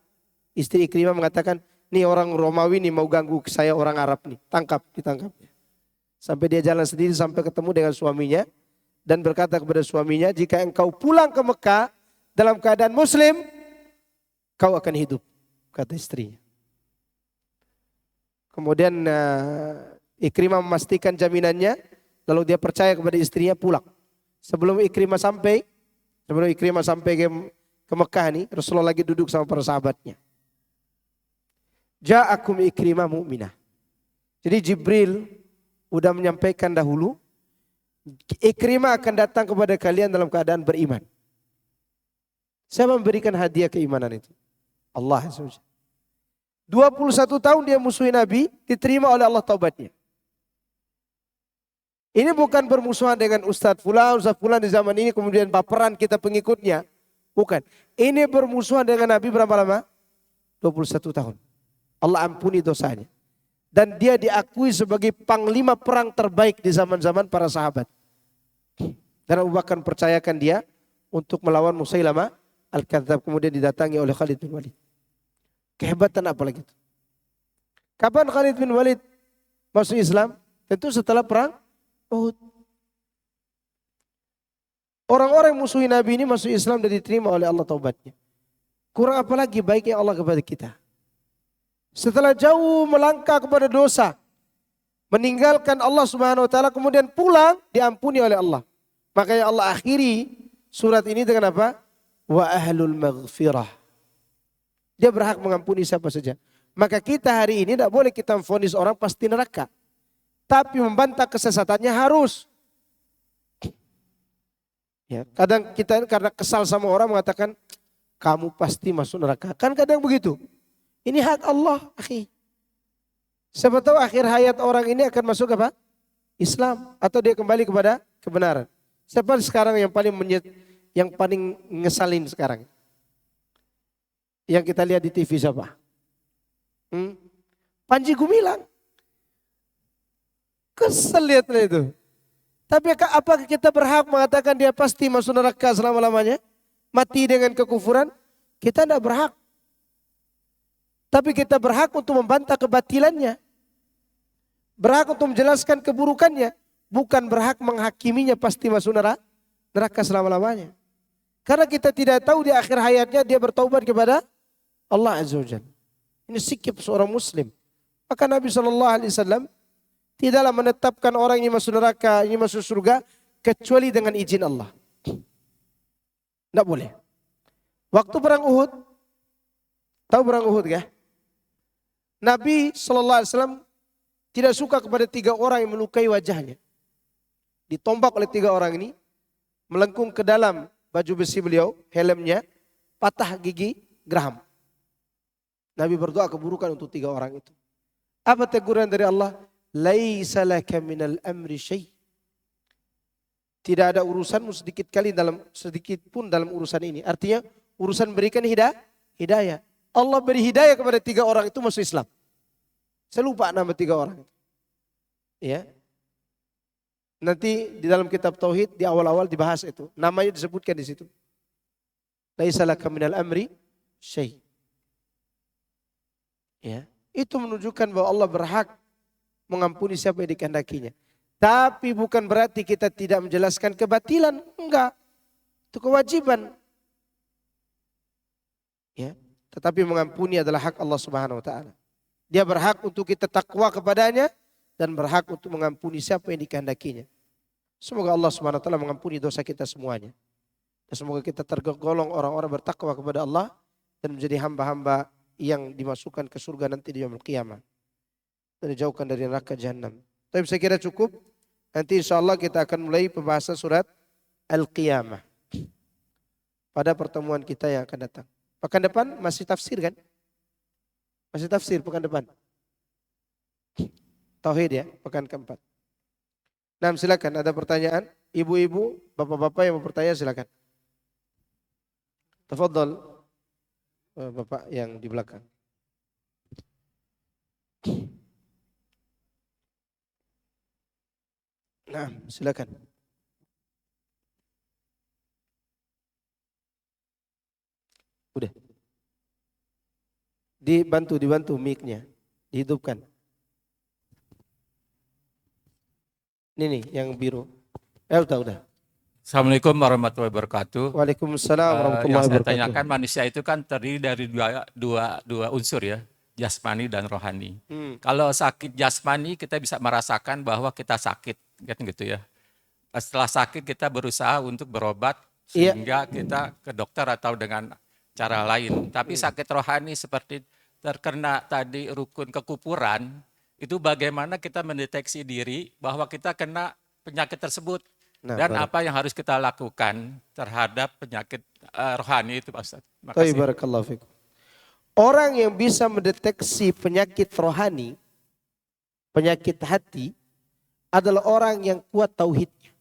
istri Ikrimah mengatakan, nih orang Romawi nih mau ganggu saya orang Arab nih, ditangkap. Sampai dia jalan sendiri sampai ketemu dengan suaminya dan berkata kepada suaminya, jika engkau pulang ke Mekah dalam keadaan muslim, kau akan hidup, kata istrinya. Kemudian Ikrimah memastikan jaminannya, lalu dia percaya kepada istrinya pulang. Sebelum Ikrimah sampai ke Mekah nih, Rasulullah lagi duduk sama para sahabatnya. Ja'akum Ikrimah mu'minah. Jadi Jibril udah menyampaikan dahulu, Ikrimah akan datang kepada kalian dalam keadaan beriman. Siapa memberikan hadiah keimanan itu? Allah SWT. 21 tahun dia musuhi Nabi, diterima oleh Allah taubatnya. Ini bukan bermusuhan dengan Ustadz Fulan di zaman ini kemudian baperan kita pengikutnya. Bukan. Ini bermusuhan dengan Nabi berapa lama? 21 tahun. Allah ampuni dosanya. Dan dia diakui sebagai panglima perang terbaik di zaman-zaman para sahabat. Dan Abu Bakar percayakan dia untuk melawan Musailamah Al-Kadzdzab, kemudian didatangi oleh Khalid bin Walid. Kehebatan apa lagi itu? Kapan Khalid bin Walid masuk Islam? Tentu setelah perang Uhud. Orang-orang musuhi Nabi ini masuk Islam dan diterima oleh Allah taubatnya. Kurang apa lagi baiknya Allah kepada kita? Setelah jauh melangkah kepada dosa, meninggalkan Allah Subhanahu wa taala, kemudian pulang diampuni oleh Allah. Makanya Allah akhiri surat ini dengan apa? wa ahlul maghfirah. Dia berhak mengampuni siapa saja. Maka kita hari ini tidak boleh kita memvonis orang pasti neraka. Tapi membantah kesesatannya harus. Ya, kadang kita karena kesal sama orang mengatakan, kamu pasti masuk neraka. Kan kadang begitu. Ini hak Allah, akhi. Siapa tahu akhir hayat orang ini akan masuk apa? Islam. Atau dia kembali kepada kebenaran. Siapa sekarang yang paling ngesalin sekarang? Yang kita lihat di TV siapa? Panji Gumilang. Kesel lihatnya itu. Tapi apakah kita berhak mengatakan dia pasti masuk neraka selama-lamanya? Mati dengan kekufuran? Kita tidak berhak. Tapi kita berhak untuk membantah kebatilannya. Berhak untuk menjelaskan keburukannya. Bukan berhak menghakiminya pasti masuk neraka selama-lamanya. Karena kita tidak tahu di akhir hayatnya dia bertaubat kepada Allah Azza wa Jalla. Ini sikap seorang muslim. Maka Nabi SAW tidaklah menetapkan orang ini masuk neraka, ini masuk surga, kecuali dengan izin Allah. Tidak boleh. Waktu perang Uhud, tahu perang Uhud ya? Nabi SAW tidak suka kepada 3 orang yang melukai wajahnya. Ditombak oleh 3 orang ini, melengkung ke dalam baju besi beliau, helmnya, patah gigi geraham. Nabi berdoa keburukan untuk 3 orang itu. Apa teguran dari Allah? Laisa laka minal amri syai'. Tidak ada urusanmu sedikit pun dalam urusan ini. Artinya urusan berikan hidayah. Allah beri hidayah kepada 3 orang itu masuk Islam. Saya lupa nama 3 orang. Ya. Nanti di dalam kitab Tauhid di awal-awal dibahas itu. Namanya disebutkan di situ. Laisa laka minal amri syai'. Ya, itu menunjukkan bahwa Allah berhak mengampuni siapa yang dikehendakinya. Tapi bukan berarti kita tidak menjelaskan kebatilan, enggak. Itu kewajiban. Ya, tetapi mengampuni adalah hak Allah Subhanahu wa taala. Dia berhak untuk kita takwa kepadanya dan berhak untuk mengampuni siapa yang dikehendakinya. Semoga Allah Subhanahu wa taala mengampuni dosa kita semuanya. Dan semoga kita tergolong orang-orang bertakwa kepada Allah dan menjadi hamba-hamba yang dimasukkan ke surga nanti di yaumul qiyamah. Dan dijauhkan dari neraka jahanam. Tapi saya kira cukup. Nanti insya Allah kita akan mulai pembahasan surat Al-Qiyamah. Pada pertemuan kita yang akan datang. Pekan depan masih tafsir kan? Masih tafsir pekan depan. Tauhid ya, pekan keempat. Nah silakan ada pertanyaan. Ibu-ibu, bapak-bapak yang mau bertanya silakan. Tafadhol. Bapak yang di belakang. Nah, silakan. Udah. Dibantu mic-nya. Dihidupkan. Ini nih yang biru. Udah. Assalamualaikum warahmatullahi wabarakatuh. Waalaikumsalam warahmatullahi Yang saya wabarakatuh. tanyakan manusia itu kan terdiri dari dua unsur ya, jasmani dan rohani. Kalau sakit jasmani kita bisa merasakan bahwa kita sakit, kan gitu ya. Setelah sakit kita berusaha untuk berobat sehingga kita ke dokter atau dengan cara lain. Tapi sakit rohani seperti terkena tadi rukun kekufuran, itu bagaimana kita mendeteksi diri bahwa kita kena penyakit tersebut. Dan apa yang harus kita lakukan terhadap penyakit rohani itu Pak Ustaz? Terima kasih. Barakallahu fikum. Orang yang bisa mendeteksi penyakit rohani, penyakit hati, adalah orang yang kuat tauhidnya.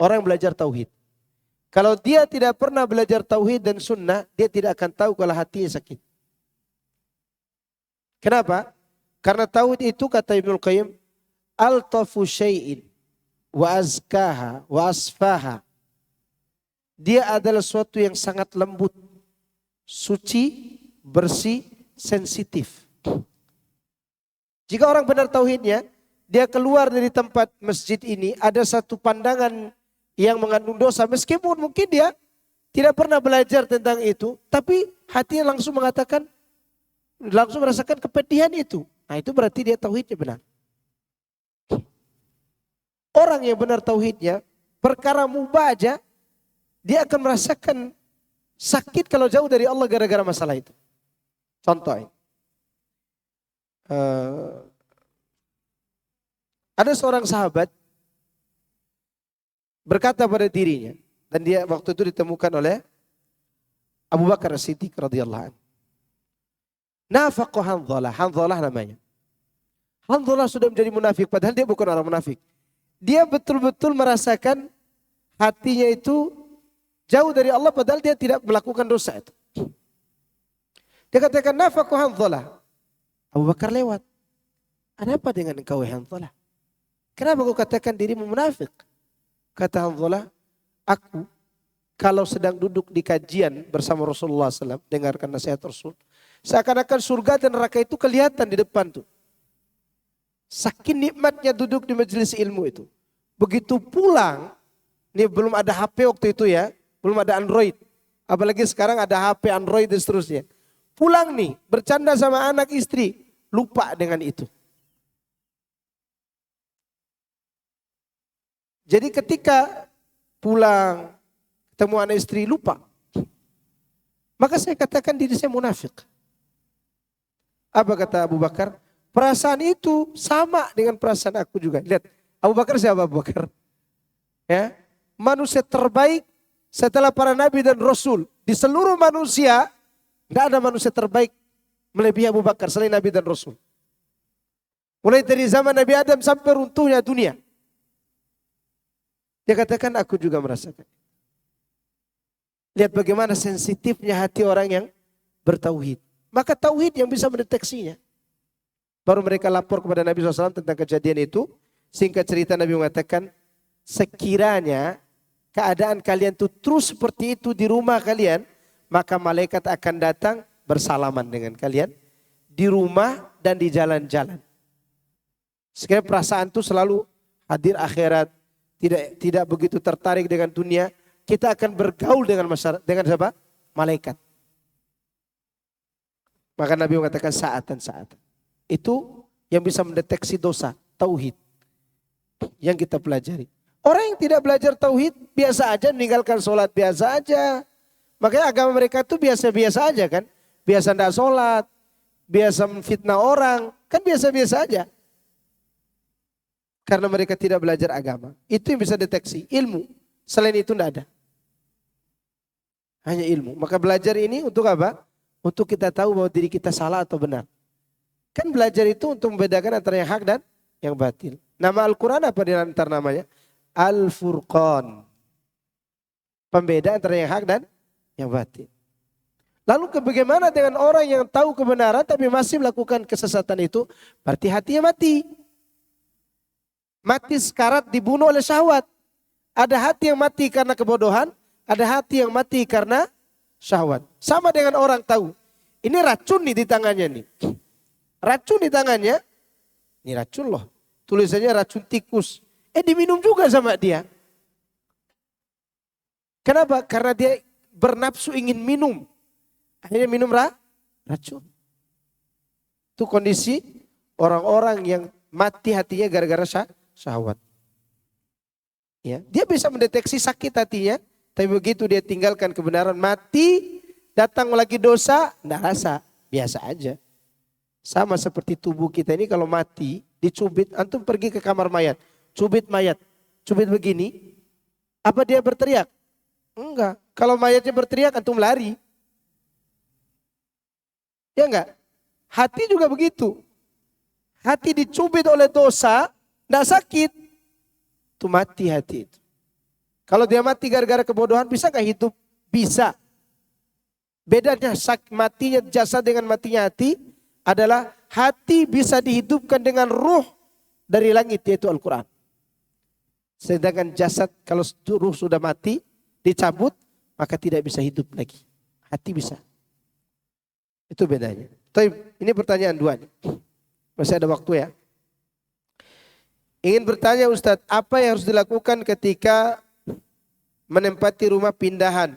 Orang yang belajar tauhid. Kalau dia tidak pernah belajar tauhid dan sunnah, dia tidak akan tahu kalau hatinya sakit. Kenapa? Karena tauhid itu kata Ibnul Qayyim, altafu syai'in wa azkaha wa asfaha. Dia adalah sesuatu yang sangat lembut, suci, bersih, sensitif. Jika orang benar tauhidnya, dia keluar dari tempat masjid ini ada satu pandangan yang mengandung dosa, meskipun mungkin dia tidak pernah belajar tentang itu, tapi hatinya langsung mengatakan, langsung merasakan kepedihan itu. Nah itu berarti dia tauhidnya benar. Orang yang benar tauhidnya, perkara mubah aja, dia akan merasakan sakit kalau jauh dari Allah gara-gara masalah itu. Contoh ini. Ada seorang sahabat berkata pada dirinya, dan dia waktu itu ditemukan oleh Abu Bakar As-Siddiq radhiyallahu anhu. Nafaqo Hanzalah, Hanzalah namanya. Hanzalah sudah menjadi munafik, padahal dia bukan orang munafik. Dia betul-betul merasakan hatinya itu jauh dari Allah, padahal dia tidak melakukan dosa itu. Dia katakan, nafaqo Hanzalah. Abu Bakar lewat. Ada apa dengan engkau Hanzalah? Kenapa kau katakan dirimu munafik? Kata Hanzalah, aku kalau sedang duduk di kajian bersama Rasulullah SAW, dengarkan nasihat Rasul, seakan-akan surga dan neraka itu kelihatan di depan tuh. Saking nikmatnya duduk di majelis ilmu itu. Begitu pulang, ini belum ada HP waktu itu ya, belum ada Android. Apalagi sekarang ada HP, Android dan seterusnya. Pulang nih, bercanda sama anak istri, lupa dengan itu. Jadi ketika pulang, ketemu anak istri, lupa. Maka saya katakan diri saya munafik. Apa kata Abu Bakar? Perasaan itu sama dengan perasaan aku juga. Lihat, Abu Bakar siapa Abu Bakar? Ya, manusia terbaik setelah para nabi dan rasul. Di seluruh manusia, tidak ada manusia terbaik melebihi Abu Bakar selain nabi dan rasul. Mulai dari zaman Nabi Adam sampai runtuhnya dunia. Dia katakan aku juga merasakan. Lihat bagaimana sensitifnya hati orang yang bertauhid. Maka tauhid yang bisa mendeteksinya. Baru mereka lapor kepada Nabi SAW tentang kejadian itu. Singkat cerita Nabi mengatakan, sekiranya keadaan kalian itu terus seperti itu di rumah kalian, maka malaikat akan datang bersalaman dengan kalian di rumah dan di jalan-jalan. Sekiranya perasaan itu selalu hadir akhirat, tidak begitu tertarik dengan dunia, kita akan bergaul dengan masyarakat, dengan siapa? Malaikat. Maka Nabi mengatakan saatan-saatan. Itu yang bisa mendeteksi dosa, tauhid. Yang kita pelajari. Orang yang tidak belajar tauhid, biasa aja meninggalkan sholat, biasa aja. Makanya agama mereka itu biasa-biasa aja kan. Biasa tidak sholat, biasa menfitnah orang, kan biasa-biasa aja. Karena mereka tidak belajar agama. Itu yang bisa deteksi, ilmu. Selain itu tidak ada. Hanya ilmu. Maka belajar ini untuk apa? Untuk kita tahu bahwa diri kita salah atau benar. Kan belajar itu untuk membedakan antara yang hak dan yang batil. Nama Al-Quran apa di antara namanya? Al-Furqan. Pembeda antara yang hak dan yang batil. Lalu bagaimana dengan orang yang tahu kebenaran tapi masih melakukan kesesatan itu? Berarti hatinya mati. Mati sekarat, dibunuh oleh syahwat. Ada hati yang mati karena kebodohan, ada hati yang mati karena syahwat. Sama dengan orang tahu. Ini racun nih di tangannya nih. Racun di tangannya, ini racun loh. Tulisannya racun tikus. Diminum juga sama dia. Kenapa? Karena dia bernafsu ingin minum. Akhirnya minum racun. Itu kondisi orang-orang yang mati hatinya gara-gara syahwat. Ya, dia bisa mendeteksi sakit hatinya, tapi begitu dia tinggalkan kebenaran, mati, datang lagi dosa, enggak rasa, biasa aja. Sama seperti tubuh kita ini kalau mati, dicubit, antum pergi ke kamar mayat, cubit mayat, cubit begini, apa dia berteriak? Enggak. Kalau mayatnya berteriak, antum lari. Ya enggak? Hati juga begitu. Hati dicubit oleh dosa, enggak sakit. Itu mati hati itu. Kalau dia mati gara-gara kebodohan, bisa enggak hidup? Bisa. Bedanya matinya jasad dengan matinya hati adalah hati bisa dihidupkan dengan ruh dari langit, yaitu Al-Quran. Sedangkan jasad kalau ruh sudah mati, dicabut, maka tidak bisa hidup lagi. Hati bisa. Itu bedanya. Tapi ini pertanyaan dua nih. Masih ada waktu ya. Ingin bertanya Ustadz, apa yang harus dilakukan ketika menempati rumah pindahan?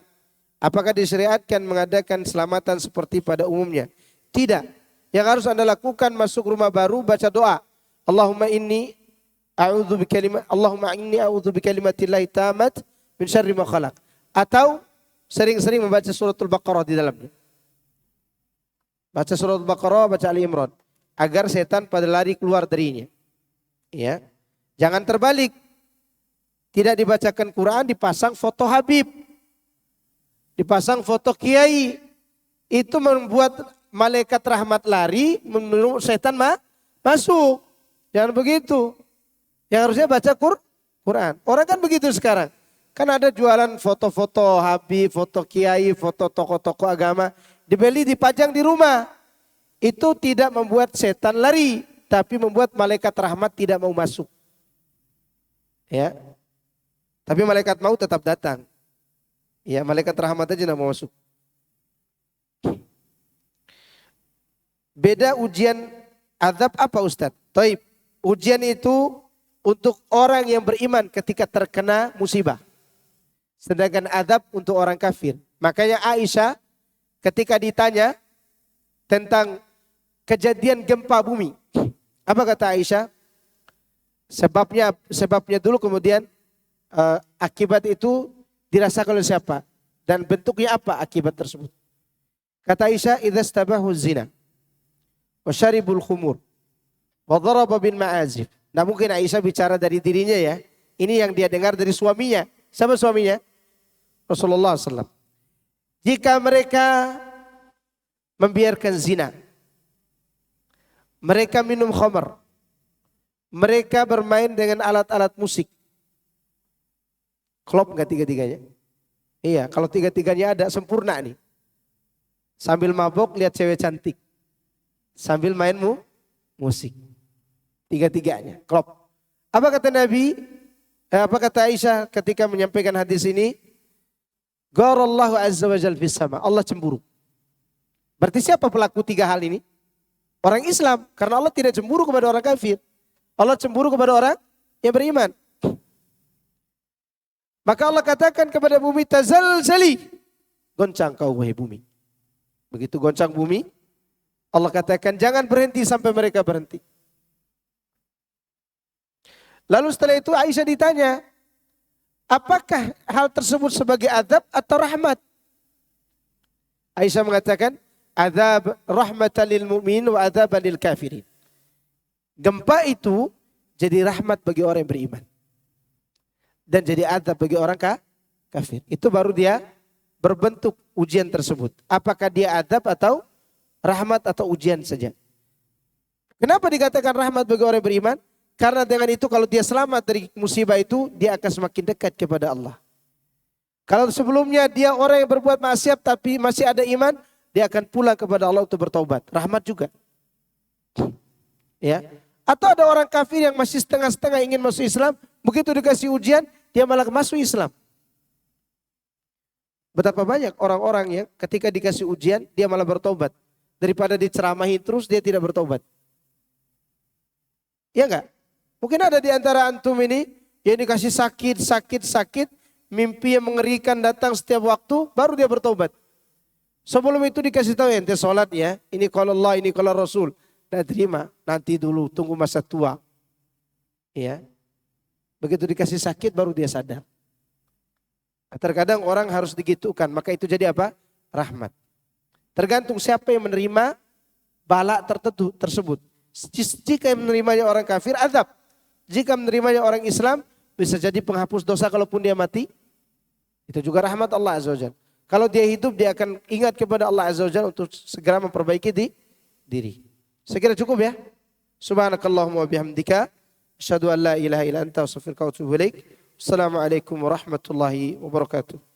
Apakah disyariatkan mengadakan selamatan seperti pada umumnya? Tidak. Yang harus Anda lakukan masuk rumah baru baca doa. Allahumma inni a'udzu bikalimat Allahumma inni a'udzu bikalimatillahi tammat min syarri ma khalaq. atau sering-sering membaca suratul Baqarah di dalamnya. Baca suratul Baqarah, baca Ali Imran agar setan pada lari keluar darinya. Ya. Jangan terbalik. Tidak dibacakan Quran, dipasang foto Habib. Dipasang foto kiai. Itu membuat malaikat rahmat lari, menurut setan masuk. Jangan begitu. Yang harusnya baca Quran. Orang kan begitu sekarang. Kan ada jualan foto-foto Habib, foto kiai, foto tokoh-tokoh agama. Dibeli, dipajang di rumah. Itu tidak membuat setan lari. Tapi membuat malaikat rahmat tidak mau masuk. Ya. Tapi malaikat maut tetap datang. Ya, malaikat rahmat aja tidak mau masuk. Beda ujian azab apa Ustaz? Taib. Ujian itu untuk orang yang beriman ketika terkena musibah. Sedangkan azab untuk orang kafir. Makanya Aisyah ketika ditanya tentang kejadian gempa bumi. Apa kata Aisyah? Sebabnya dulu kemudian akibat itu dirasakan oleh siapa? Dan bentuknya apa akibat tersebut? Kata Aisyah, idza stabahu zina wa syaribul khumur wa daraba bil ma'azif. Nah mungkin Aisyah bicara dari dirinya ya. Ini yang dia dengar dari suaminya. Siapa suaminya? Rasulullah SAW. Jika mereka membiarkan zina, mereka minum khamar, mereka bermain dengan alat-alat musik. Klop enggak tiga-tiganya? Iya, kalau tiga-tiganya ada sempurna nih. Sambil mabok lihat cewek cantik. Sambil main musik. Tiga-tiganya, klop. Apa kata Nabi? Apa kata Aisyah ketika menyampaikan hadis ini? Gharallahu azza wa jalla fis sama. Allah cemburu. Berarti siapa pelaku tiga hal ini? Orang Islam. Karena Allah tidak cemburu kepada orang kafir. Allah cemburu kepada orang yang beriman. Maka Allah katakan kepada bumi, tazalzali. Goncang kau wahai bumi. Begitu goncang bumi, Allah katakan jangan berhenti sampai mereka berhenti. Lalu setelah itu Aisyah ditanya, apakah hal tersebut sebagai azab atau rahmat? Aisyah mengatakan, azab rahmatan lil mu'min wa azaban lil kafirin. Gempa itu jadi rahmat bagi orang yang beriman. Dan jadi azab bagi orang kafir. Itu baru dia berbentuk ujian tersebut. Apakah dia azab atau rahmat atau ujian saja. Kenapa dikatakan rahmat bagi orang yang beriman? Karena dengan itu kalau dia selamat dari musibah itu, dia akan semakin dekat kepada Allah. Kalau sebelumnya dia orang yang berbuat maksiat tapi masih ada iman, dia akan pulang kepada Allah untuk bertaubat. Rahmat juga. Ya. Atau ada orang kafir yang masih setengah-setengah ingin masuk Islam, begitu dikasih ujian, dia malah masuk Islam. Betapa banyak orang-orang yang ketika dikasih ujian, dia malah bertaubat. Daripada diceramahi terus, dia tidak bertaubat. Ya enggak? Mungkin ada di antara antum ini yang dikasih sakit, mimpi yang mengerikan datang setiap waktu, baru dia bertobat. Sebelum itu dikasih tahu ente sholat ya, ini kalau Allah, ini kalau Rasul. Tidak terima, nanti dulu, tunggu masa tua. Ya, begitu dikasih sakit baru dia sadar. Terkadang orang harus digitukan, maka itu jadi apa? Rahmat. Tergantung siapa yang menerima bala tertentu tersebut. Jika yang menerimanya orang kafir, azab. Jika menerimanya orang Islam, bisa jadi penghapus dosa kalaupun dia mati. Itu juga rahmat Allah Azza wa Jalla. Kalau dia hidup, dia akan ingat kepada Allah Azza wa Jalla untuk segera memperbaiki diri. Saya kira cukup ya. Subhanakallahumma wa bihamdika. Asyhadu an la ilaha illa anta astaghfiruka wa atubu ilaik. Assalamualaikum warahmatullahi wabarakatuh.